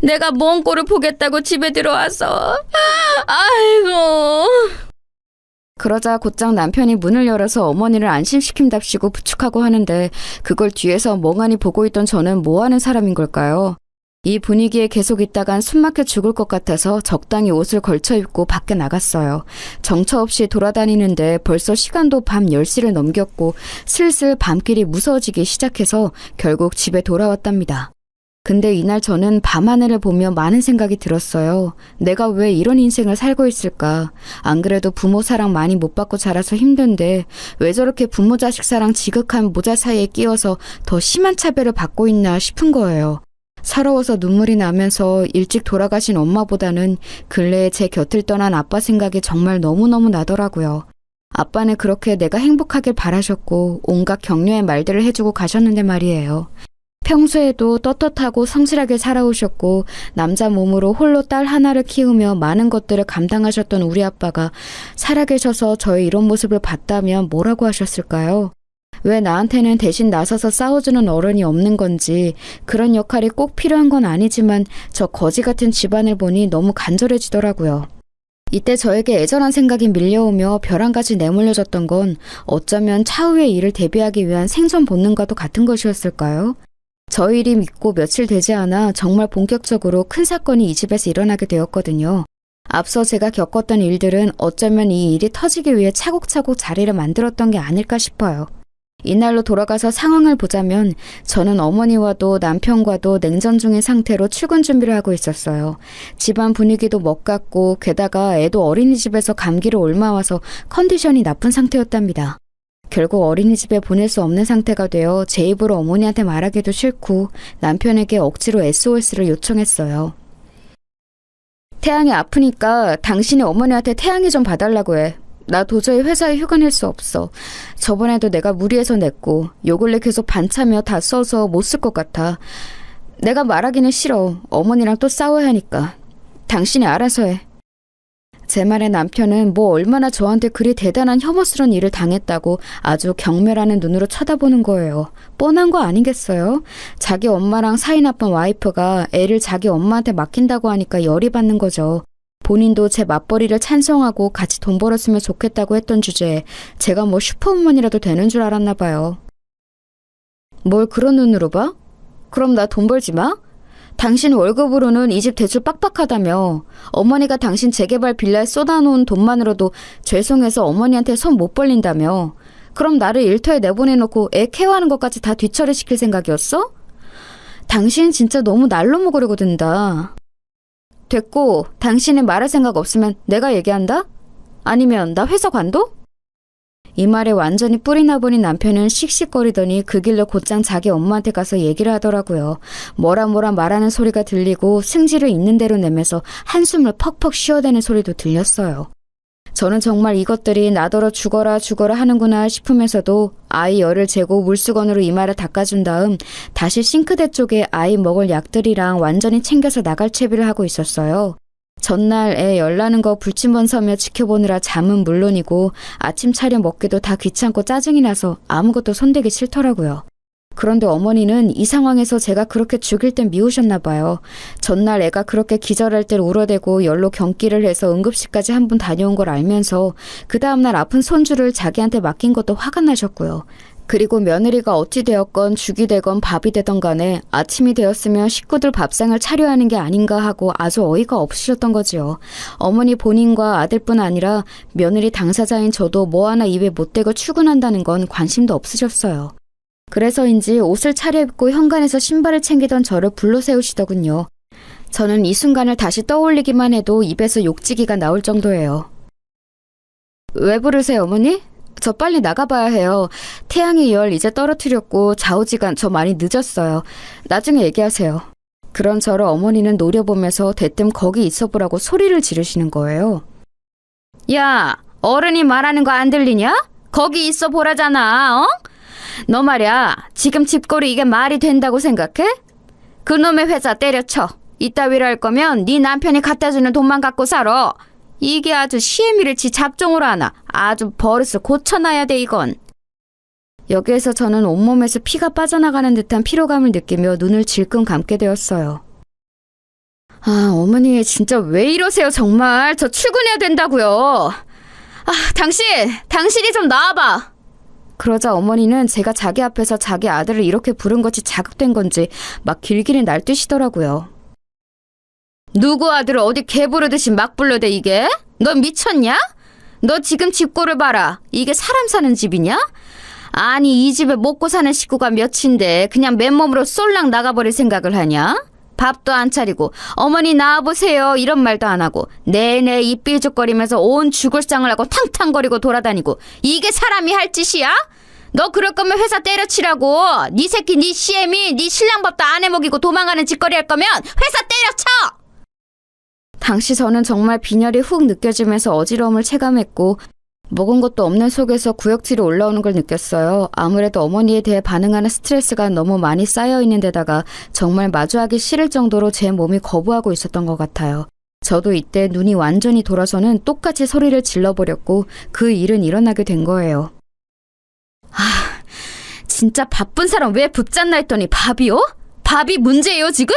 내가 뭔 꼴을 보겠다고 집에 들어와서. 아이고. 그러자 곧장 남편이 문을 열어서 어머니를 안심시킨답시고 부축하고 하는데 그걸 뒤에서 멍하니 보고 있던 저는 뭐 하는 사람인 걸까요? 이 분위기에 계속 있다간 숨막혀 죽을 것 같아서 적당히 옷을 걸쳐 입고 밖에 나갔어요. 정처 없이 돌아다니는데 벌써 시간도 밤 10시를 넘겼고 슬슬 밤길이 무서워지기 시작해서 결국 집에 돌아왔답니다. 근데 이날 저는 밤하늘을 보며 많은 생각이 들었어요. 내가 왜 이런 인생을 살고 있을까? 안 그래도 부모 사랑 많이 못 받고 자라서 힘든데 왜 저렇게 부모 자식 사랑 지극한 모자 사이에 끼어서 더 심한 차별을 받고 있나 싶은 거예요. 서러워서 눈물이 나면서 일찍 돌아가신 엄마보다는 근래에 제 곁을 떠난 아빠 생각이 정말 너무너무 나더라고요. 아빠는 그렇게 내가 행복하길 바라셨고 온갖 격려의 말들을 해주고 가셨는데 말이에요. 평소에도 떳떳하고 성실하게 살아오셨고 남자 몸으로 홀로 딸 하나를 키우며 많은 것들을 감당하셨던 우리 아빠가 살아계셔서 저의 이런 모습을 봤다면 뭐라고 하셨을까요? 왜 나한테는 대신 나서서 싸워주는 어른이 없는 건지, 그런 역할이 꼭 필요한 건 아니지만 저 거지 같은 집안을 보니 너무 간절해지더라고요. 이때 저에게 애절한 생각이 밀려오며 별 한 가지 내몰려졌던 건 어쩌면 차후의 일을 대비하기 위한 생존 본능과도 같은 것이었을까요? 저 일이 믿고 며칠 되지 않아 정말 본격적으로 큰 사건이 이 집에서 일어나게 되었거든요. 앞서 제가 겪었던 일들은 어쩌면 이 일이 터지기 위해 차곡차곡 자리를 만들었던 게 아닐까 싶어요. 이날로 돌아가서 상황을 보자면 저는 어머니와도 남편과도 냉전 중인 상태로 출근 준비를 하고 있었어요. 집안 분위기도 먹같고 게다가 애도 어린이집에서 감기를 옮아와서 컨디션이 나쁜 상태였답니다. 결국 어린이집에 보낼 수 없는 상태가 되어 제 입으로 어머니한테 말하기도 싫고 남편에게 억지로 SOS를 요청했어요. 태양이 아프니까 당신이 어머니한테 태양이 좀 봐달라고 해. 나 도저히 회사에 휴가 낼 수 없어. 저번에도 내가 무리해서 냈고 요 근래 계속 반차며 다 써서 못 쓸 것 같아. 내가 말하기는 싫어. 어머니랑 또 싸워야 하니까. 당신이 알아서 해. 제 말에 남편은 뭐 얼마나 저한테 그리 대단한 혐오스러운 일을 당했다고 아주 경멸하는 눈으로 쳐다보는 거예요. 뻔한 거 아니겠어요? 자기 엄마랑 사이 나쁜 와이프가 애를 자기 엄마한테 맡긴다고 하니까 열이 받는 거죠. 본인도 제 맞벌이를 찬성하고 같이 돈 벌었으면 좋겠다고 했던 주제에 제가 뭐 슈퍼우먼이라도 되는 줄 알았나 봐요. 뭘 그런 눈으로 봐? 그럼 나 돈 벌지 마? 당신 월급으로는 이 집 대출 빡빡하다며. 어머니가 당신 재개발 빌라에 쏟아놓은 돈만으로도 죄송해서 어머니한테 손 못 벌린다며. 그럼 나를 일터에 내보내놓고 애 케어하는 것까지 다 뒤처리시킬 생각이었어? 당신 진짜 너무 날로 먹으려고 든다. 됐고, 당신이 말할 생각 없으면 내가 얘기한다? 아니면 나 회사 관둬? 이 말에 완전히 뿔이 나버린 남편은 씩씩거리더니 그 길로 곧장 자기 엄마한테 가서 얘기를 하더라고요. 뭐라 말하는 소리가 들리고 승질을 있는 대로 내면서 한숨을 퍽퍽 쉬어대는 소리도 들렸어요. 저는 정말 이것들이 나더러 죽어라 하는구나 싶으면서도 아이 열을 재고 물수건으로 이마를 닦아준 다음 다시 싱크대 쪽에 아이 먹을 약들이랑 완전히 챙겨서 나갈 채비를 하고 있었어요. 전날 애 열나는 거 불침번 서며 지켜보느라 잠은 물론이고 아침 차려 먹기도 다 귀찮고 짜증이 나서 아무것도 손대기 싫더라고요. 그런데 어머니는 이 상황에서 제가 그렇게 죽일 땐 미우셨나 봐요. 전날 애가 그렇게 기절할 때 울어대고 열로 경기를 해서 응급실까지 한 번 다녀온 걸 알면서 그 다음날 아픈 손주를 자기한테 맡긴 것도 화가 나셨고요. 그리고 며느리가 어찌 되었건 죽이 되건 밥이 되던 간에 아침이 되었으면 식구들 밥상을 차려야 하는 게 아닌가 하고 아주 어이가 없으셨던 거지요. 어머니 본인과 아들뿐 아니라 며느리 당사자인 저도 뭐 하나 입에 못 대고 출근한다는 건 관심도 없으셨어요. 그래서인지 옷을 차려입고 현관에서 신발을 챙기던 저를 불러 세우시더군요. 저는 이 순간을 다시 떠올리기만 해도 입에서 욕지기가 나올 정도예요. 왜 부르세요, 어머니? 저 빨리 나가봐야 해요. 태양의 열 이제 떨어뜨렸고 좌우지간 저 많이 늦었어요. 나중에 얘기하세요. 그런 저를 어머니는 노려보면서 대뜸 거기 있어보라고 소리를 지르시는 거예요. 야, 어른이 말하는 거 안 들리냐? 거기 있어 보라잖아, 어? 너 말이야, 지금 집거리 이게 말이 된다고 생각해? 그놈의 회사 때려쳐. 이따위로 할 거면 네 남편이 갖다주는 돈만 갖고 살아. 이게 아주 시애미를 지 잡종으로 하나. 아주 버릇을 고쳐놔야 돼 이건. 여기에서 저는 온몸에서 피가 빠져나가는 듯한 피로감을 느끼며 눈을 질끈 감게 되었어요. 아, 어머니 진짜 왜 이러세요 정말. 저 출근해야 된다고요. 아, 당신이 좀 나와봐. 그러자 어머니는 제가 자기 앞에서 자기 아들을 이렇게 부른 것이 자극된 건지 막 길길이 날뛰시더라고요. 누구 아들을 어디 개 부르듯이 막 불러대 이게? 너 미쳤냐? 너 지금 집꼴을 봐라. 이게 사람 사는 집이냐? 아니 이 집에 먹고 사는 식구가 몇인데 그냥 맨몸으로 쏠랑 나가버릴 생각을 하냐? 밥도 안 차리고 어머니 나와보세요 이런 말도 안 하고 내내 입 삐죽거리면서 온 죽을상을 하고 탕탕거리고 돌아다니고 이게 사람이 할 짓이야? 너 그럴 거면 회사 때려치라고. 네 새끼 네 CM이 네 신랑 밥도 안 해먹이고 도망가는 짓거리 할 거면 회사 때려쳐. 당시 저는 정말 빈혈이 훅 느껴지면서 어지러움을 체감했고 먹은 것도 없는 속에서 구역질이 올라오는 걸 느꼈어요. 아무래도 어머니에 대해 반응하는 스트레스가 너무 많이 쌓여 있는 데다가 정말 마주하기 싫을 정도로 제 몸이 거부하고 있었던 것 같아요. 저도 이때 눈이 완전히 돌아서는 똑같이 소리를 질러버렸고 그 일은 일어나게 된 거예요. 진짜 바쁜 사람 왜 붙잡나 했더니 밥이요? 밥이 문제예요 지금?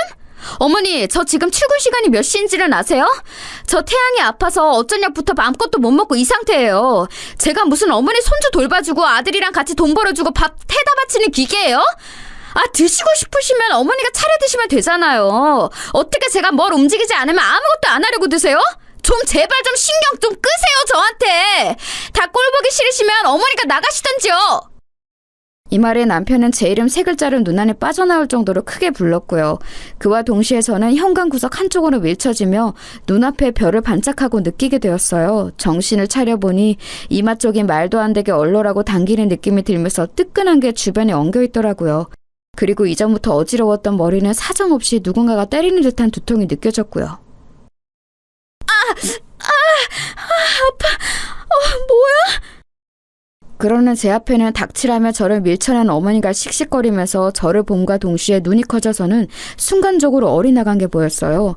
어머니 저 지금 출근 시간이 몇 시인지는 아세요? 저 태양이 아파서 어쩌냐부터 아무것도 못 먹고 이 상태예요. 제가 무슨 어머니 손주 돌봐주고 아들이랑 같이 돈 벌어주고 밥 태다 바치는 기계예요? 드시고 싶으시면 어머니가 차려 드시면 되잖아요. 어떻게 제가 뭘 움직이지 않으면 아무것도 안 하려고 드세요? 좀 제발 좀 신경 좀 끄세요 저한테. 다 꼴보기 싫으시면 어머니가 나가시던지요. 이 말에 남편은 제 이름 세 글자를 눈안에 빠져나올 정도로 크게 불렀고요. 그와 동시에 저는 현관구석 한쪽으로 밀쳐지며 눈앞에 별을 반짝하고 느끼게 되었어요. 정신을 차려보니 이마 쪽이 말도 안 되게 얼얼하고 당기는 느낌이 들면서 뜨끈한 게 주변에 엉겨있더라고요. 그리고 이전부터 어지러웠던 머리는 사정없이 누군가가 때리는 듯한 두통이 느껴졌고요. 아파. 뭐야? 그러는 제 앞에는 닥치라며 저를 밀쳐낸 어머니가 씩씩거리면서 저를 봄과 동시에 눈이 커져서는 순간적으로 어리나간 게 보였어요.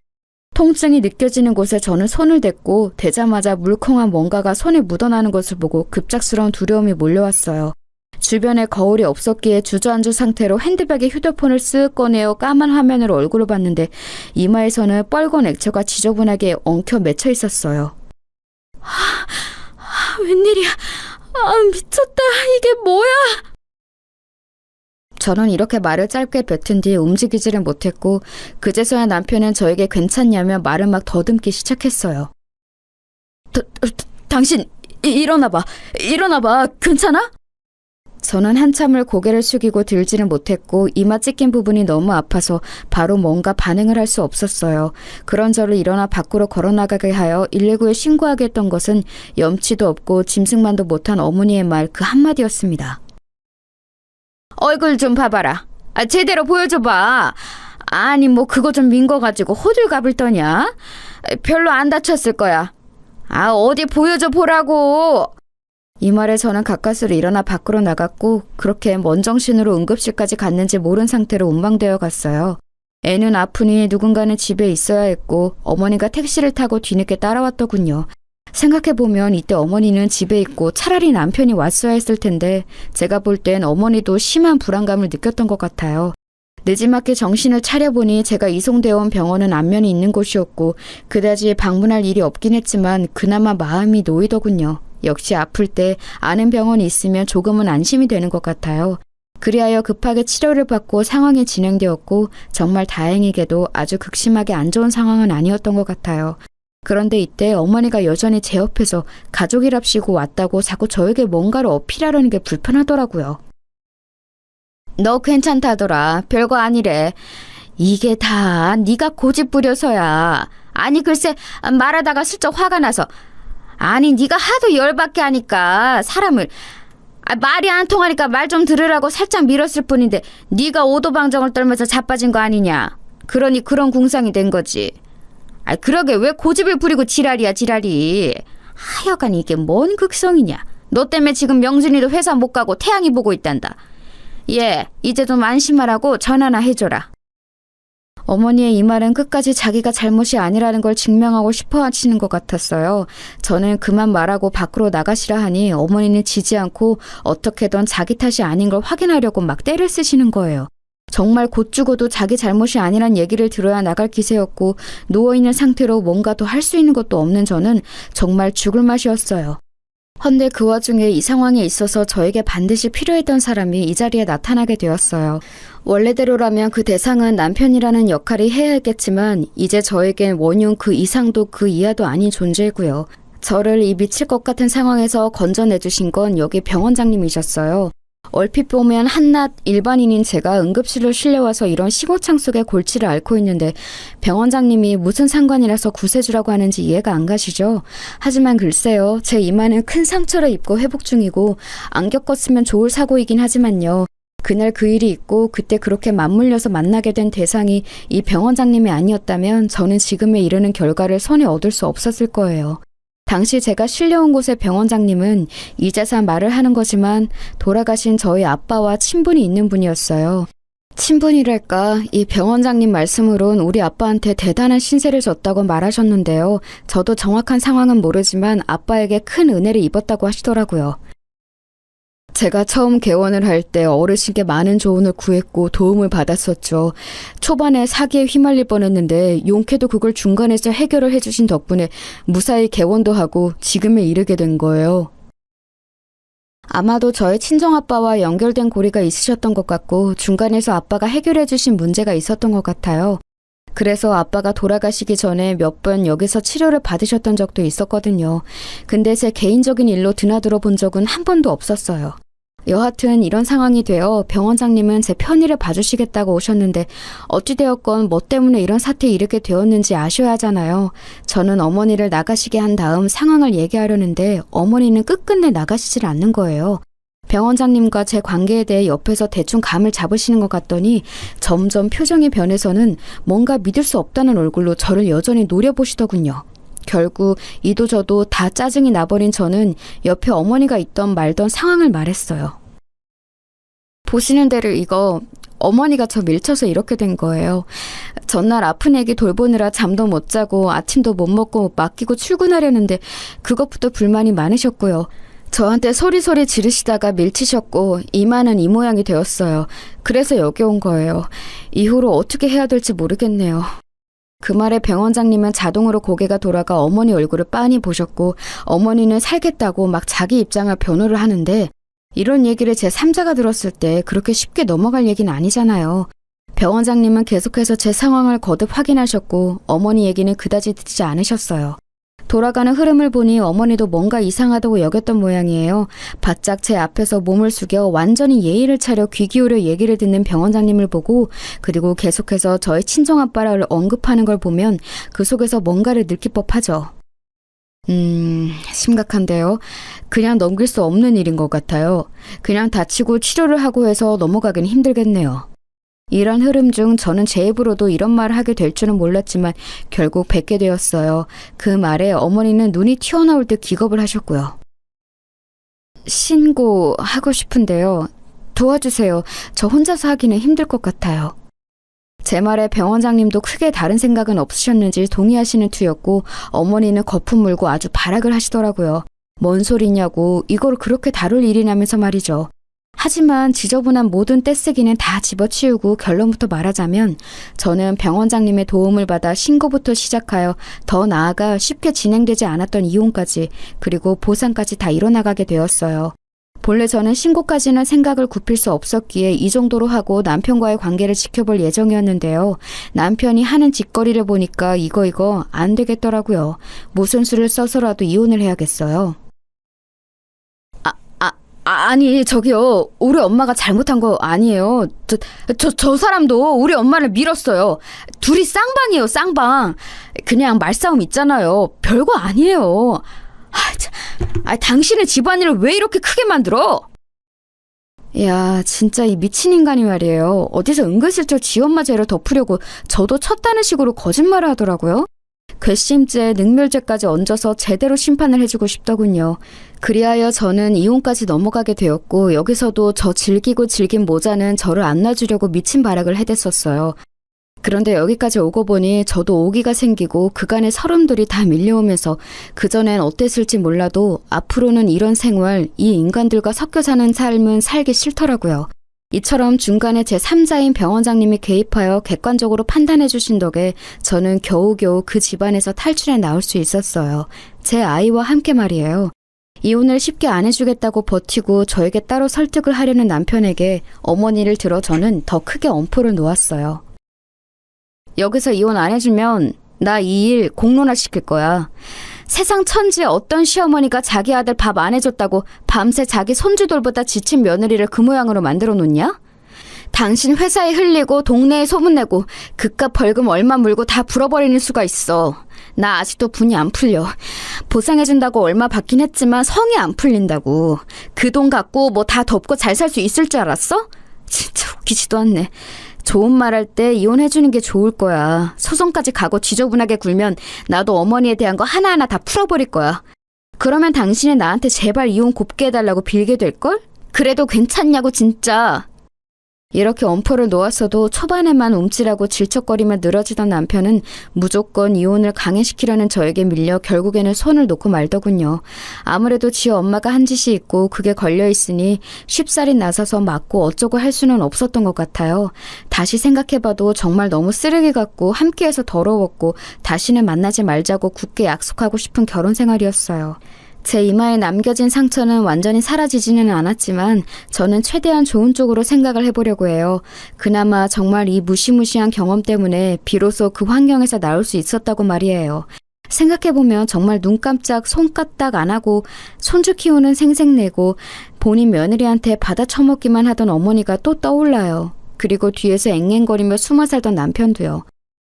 통증이 느껴지는 곳에 저는 손을 댔고 대자마자 물컹한 뭔가가 손에 묻어나는 것을 보고 급작스러운 두려움이 몰려왔어요. 주변에 거울이 없었기에 주저앉은 상태로 핸드백에 휴대폰을 쓱 꺼내어 까만 화면으로 얼굴을 봤는데 이마에서는 뻘건 액체가 지저분하게 엉켜 맺혀 있었어요. 웬일이야. 미쳤다. 이게 뭐야? 저는 이렇게 말을 짧게 뱉은 뒤 움직이지를 못했고 그제서야 남편은 저에게 괜찮냐며 말을 막 더듬기 시작했어요. 당신 일어나봐. 괜찮아? 저는 한참을 고개를 숙이고 들지는 못했고 이마 찢긴 부분이 너무 아파서 바로 뭔가 반응을 할 수 없었어요. 그런 저를 일어나 밖으로 걸어나가게 하여 119에 신고하게 했던 것은 염치도 없고 짐승만도 못한 어머니의 말 그 한마디였습니다. 얼굴 좀 봐봐라. 제대로 보여줘봐. 아니 뭐 그거 좀 민 거 가지고 호들갑을 떠냐? 별로 안 다쳤을 거야. 어디 보여줘 보라고. 이 말에 저는 가까스로 일어나 밖으로 나갔고 그렇게 먼 정신으로 응급실까지 갔는지 모른 상태로 운방되어 갔어요. 애는 아프니 누군가는 집에 있어야 했고 어머니가 택시를 타고 뒤늦게 따라왔더군요. 생각해보면 이때 어머니는 집에 있고 차라리 남편이 왔어야 했을 텐데 제가 볼 땐 어머니도 심한 불안감을 느꼈던 것 같아요. 늦지막히 정신을 차려보니 제가 이송되어 온 병원은 안면이 있는 곳이었고 그다지 방문할 일이 없긴 했지만 그나마 마음이 놓이더군요. 역시 아플 때 아는 병원이 있으면 조금은 안심이 되는 것 같아요. 그리하여 급하게 치료를 받고 상황이 진행되었고 정말 다행히게도 아주 극심하게 안 좋은 상황은 아니었던 것 같아요. 그런데 이때 어머니가 여전히 제 옆에서 가족이랍시고 왔다고 자꾸 저에게 뭔가를 어필하려는 게 불편하더라고요. 너 괜찮다더라. 별거 아니래. 이게 다 네가 고집 부려서야. 아니 글쎄 말하다가 슬쩍 화가 나서 아니 네가 하도 열받게 하니까 사람을 말이 안 통하니까 말 좀 들으라고 살짝 밀었을 뿐인데 네가 오도방정을 떨면서 자빠진 거 아니냐. 그러니 그런 궁상이 된 거지. 그러게 왜 고집을 부리고 지랄이야 지랄이. 하여간 이게 뭔 극성이냐. 너 때문에 지금 명준이도 회사 못 가고 태양이 보고 있단다. 이제 좀 안심하라고 전화나 해줘라. 어머니의 이 말은 끝까지 자기가 잘못이 아니라는 걸 증명하고 싶어 하시는 것 같았어요. 저는 그만 말하고 밖으로 나가시라 하니 어머니는 지지 않고 어떻게든 자기 탓이 아닌 걸 확인하려고 막 떼를 쓰시는 거예요. 정말 곧 죽어도 자기 잘못이 아니란 얘기를 들어야 나갈 기세였고 누워있는 상태로 뭔가 더 할 수 있는 것도 없는 저는 정말 죽을 맛이었어요. 헌데 그 와중에 이 상황에 있어서 저에게 반드시 필요했던 사람이 이 자리에 나타나게 되었어요. 원래대로라면 그 대상은 남편이라는 역할이 해야 했겠지만 이제 저에겐 원흉 그 이상도 그 이하도 아닌 존재고요. 저를 이 미칠 것 같은 상황에서 건져내주신 건 여기 병원장님이셨어요. 얼핏 보면 한낱 일반인인 제가 응급실로 실려와서 이런 시고창 속의 골치를 앓고 있는데 병원장님이 무슨 상관이라서 구세주라고 하는지 이해가 안 가시죠? 하지만 글쎄요, 제 이마는 큰 상처를 입고 회복 중이고 안 겪었으면 좋을 사고이긴 하지만요. 그날 그 일이 있고 그때 그렇게 맞물려서 만나게 된 대상이 이 병원장님이 아니었다면 저는 지금에 이르는 결과를 손에 얻을 수 없었을 거예요. 당시 제가 실려온 곳의 병원장님은 이제서 말을 하는 거지만 돌아가신 저희 아빠와 친분이 있는 분이었어요. 친분이랄까, 이 병원장님 말씀으론 우리 아빠한테 대단한 신세를 졌다고 말하셨는데요. 저도 정확한 상황은 모르지만 아빠에게 큰 은혜를 입었다고 하시더라고요. 제가 처음 개원을 할 때 어르신께 많은 조언을 구했고 도움을 받았었죠. 초반에 사기에 휘말릴 뻔했는데 용케도 그걸 중간에서 해결을 해주신 덕분에 무사히 개원도 하고 지금에 이르게 된 거예요. 아마도 저의 친정아빠와 연결된 고리가 있으셨던 것 같고 중간에서 아빠가 해결해 주신 문제가 있었던 것 같아요. 그래서 아빠가 돌아가시기 전에 몇 번 여기서 치료를 받으셨던 적도 있었거든요. 근데 제 개인적인 일로 드나들어 본 적은 한 번도 없었어요. 여하튼 이런 상황이 되어 병원장님은 제 편의를 봐주시겠다고 오셨는데 어찌되었건 뭐 때문에 이런 사태에 이르게 되었는지 아셔야 하잖아요. 저는 어머니를 나가시게 한 다음 상황을 얘기하려는데 어머니는 끝끝내 나가시질 않는 거예요. 병원장님과 제 관계에 대해 옆에서 대충 감을 잡으시는 것 같더니 점점 표정이 변해서는 뭔가 믿을 수 없다는 얼굴로 저를 여전히 노려보시더군요. 결국 이도저도 다 짜증이 나버린 저는 옆에 어머니가 있던 말던 상황을 말했어요. 보시는 대로 이거 어머니가 저 밀쳐서 이렇게 된 거예요. 전날 아픈 애기 돌보느라 잠도 못 자고 아침도 못 먹고 맡기고 출근하려는데 그것부터 불만이 많으셨고요. 저한테 소리소리 지르시다가 밀치셨고 이마는 이 모양이 되었어요. 그래서 여기 온 거예요. 이후로 어떻게 해야 될지 모르겠네요. 그 말에 병원장님은 자동으로 고개가 돌아가 어머니 얼굴을 빤히 보셨고 어머니는 살겠다고 막 자기 입장을 변호를 하는데 이런 얘기를 제 3자가 들었을 때 그렇게 쉽게 넘어갈 얘기는 아니잖아요. 병원장님은 계속해서 제 상황을 거듭 확인하셨고 어머니 얘기는 그다지 듣지 않으셨어요. 돌아가는 흐름을 보니 어머니도 뭔가 이상하다고 여겼던 모양이에요. 바짝 제 앞에서 몸을 숙여 완전히 예의를 차려 귀 기울여 얘기를 듣는 병원장님을 보고 그리고 계속해서 저의 친정아빠를 언급하는 걸 보면 그 속에서 뭔가를 느낄 법하죠. 심각한데요. 그냥 넘길 수 없는 일인 것 같아요. 그냥 다치고 치료를 하고 해서 넘어가긴 힘들겠네요. 이런 흐름 중 저는 제 입으로도 이런 말을 하게 될 줄은 몰랐지만 결국 뵙게 되었어요. 그 말에 어머니는 눈이 튀어나올 듯 기겁을 하셨고요. 신고하고 싶은데요. 도와주세요. 저 혼자서 하기는 힘들 것 같아요. 제 말에 병원장님도 크게 다른 생각은 없으셨는지 동의하시는 투였고 어머니는 거품 물고 아주 발악을 하시더라고요. 뭔 소리냐고 이걸 그렇게 다룰 일이냐면서 말이죠. 하지만 지저분한 모든 떼쓰기는 다 집어치우고 결론부터 말하자면 저는 병원장님의 도움을 받아 신고부터 시작하여 더 나아가 쉽게 진행되지 않았던 이혼까지 그리고 보상까지 다 이뤄나가게 되었어요. 본래 저는 신고까지는 생각을 굽힐 수 없었기에 이 정도로 하고 남편과의 관계를 지켜볼 예정이었는데요. 남편이 하는 짓거리를 보니까 이거 안 되겠더라고요. 무슨 수를 써서라도 이혼을 해야겠어요. 아니 저기요, 우리 엄마가 잘못한 거 아니에요. 저 사람도 우리 엄마를 밀었어요. 둘이 쌍방이에요, 쌍방. 그냥 말싸움 있잖아요. 별거 아니에요. 당신은 집안일을 왜 이렇게 크게 만들어? 야, 진짜 이 미친 인간이 말이에요. 어디서 은근슬쩍 지 엄마 죄를 덮으려고 저도 쳤다는 식으로 거짓말을 하더라고요. 괘씸죄, 능멸죄까지 얹어서 제대로 심판을 해주고 싶더군요. 그리하여 저는 이혼까지 넘어가게 되었고 여기서도 저 즐기고 즐긴 모자는 저를 안 놔주려고 미친 발악을 해댔었어요. 그런데 여기까지 오고 보니 저도 오기가 생기고 그간의 서름들이 다 밀려오면서 그전엔 어땠을지 몰라도 앞으로는 이런 생활, 이 인간들과 섞여 사는 삶은 살기 싫더라고요. 이처럼 중간에 제 3자인 병원장님이 개입하여 객관적으로 판단해 주신 덕에 저는 겨우겨우 그 집안에서 탈출해 나올 수 있었어요. 제 아이와 함께 말이에요. 이혼을 쉽게 안 해주겠다고 버티고 저에게 따로 설득을 하려는 남편에게 어머니를 들어 저는 더 크게 엄포를 놓았어요. 여기서 이혼 안 해주면 나 이 일 공론화 시킬 거야. 세상 천지에 어떤 시어머니가 자기 아들 밥 안 해줬다고 밤새 자기 손주들보다 지친 며느리를 그 모양으로 만들어 놓냐? 당신 회사에 흘리고 동네에 소문내고 그깟 벌금 얼마 물고 다 불어버리는 수가 있어. 나 아직도 분이 안 풀려. 보상해준다고 얼마 받긴 했지만 성이 안 풀린다고. 그 돈 갖고 뭐 다 덮고 잘 살 수 있을 줄 알았어? 진짜 웃기지도 않네. 좋은 말 할 때 이혼해주는 게 좋을 거야. 소송까지 가고 지저분하게 굴면 나도 어머니에 대한 거 하나하나 다 풀어버릴 거야. 그러면 당신이 나한테 제발 이혼 곱게 해달라고 빌게 될걸? 그래도 괜찮냐고 진짜. 이렇게 엄포를 놓았어도 초반에만 움찔하고 질척거리며 늘어지던 남편은 무조건 이혼을 강행시키려는 저에게 밀려 결국에는 손을 놓고 말더군요. 아무래도 지 엄마가 한 짓이 있고 그게 걸려있으니 쉽사리 나서서 맞고 어쩌고 할 수는 없었던 것 같아요. 다시 생각해봐도 정말 너무 쓰레기 같고 함께해서 더러웠고 다시는 만나지 말자고 굳게 약속하고 싶은 결혼 생활이었어요. 제 이마에 남겨진 상처는 완전히 사라지지는 않았지만 저는 최대한 좋은 쪽으로 생각을 해보려고 해요. 그나마 정말 이 무시무시한 경험 때문에 비로소 그 환경에서 나올 수 있었다고 말이에요. 생각해보면 정말 눈 깜짝 손 까딱 안 하고 손주 키우는 생색내고 본인 며느리한테 받아 처먹기만 하던 어머니가 또 떠올라요. 그리고 뒤에서 앵앵거리며 숨어 살던 남편도요.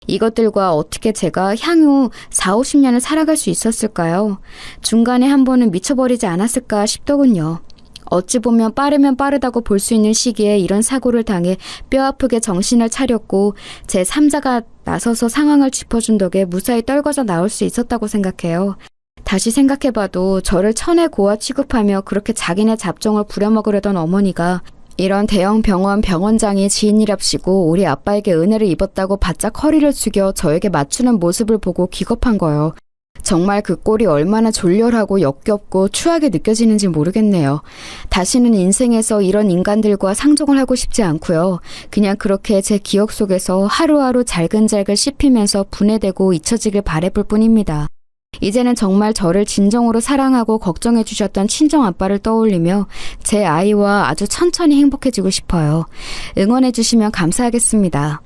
이것들과 어떻게 제가 향후 4, 50년을 살아갈 수 있었을까요? 중간에 한 번은 미쳐버리지 않았을까 싶더군요. 어찌 보면 빠르면 빠르다고 볼 수 있는 시기에 이런 사고를 당해 뼈아프게 정신을 차렸고 제 3자가 나서서 상황을 짚어준 덕에 무사히 떨궈져 나올 수 있었다고 생각해요. 다시 생각해봐도 저를 천의 고아 취급하며 그렇게 자기네 잡종을 부려먹으려던 어머니가 이런 대형 병원 병원장이 지인이랍시고 우리 아빠에게 은혜를 입었다고 바짝 허리를 숙여 저에게 맞추는 모습을 보고 기겁한 거요. 정말 그 꼴이 얼마나 졸렬하고 역겹고 추하게 느껴지는지 모르겠네요. 다시는 인생에서 이런 인간들과 상종을 하고 싶지 않고요. 그냥 그렇게 제 기억 속에서 하루하루 잘근잘근 씹히면서 분해되고 잊혀지길 바라볼 뿐입니다. 이제는 정말 저를 진정으로 사랑하고 걱정해 주셨던 친정아빠를 떠올리며 제 아이와 아주 천천히 행복해지고 싶어요. 응원해 주시면 감사하겠습니다.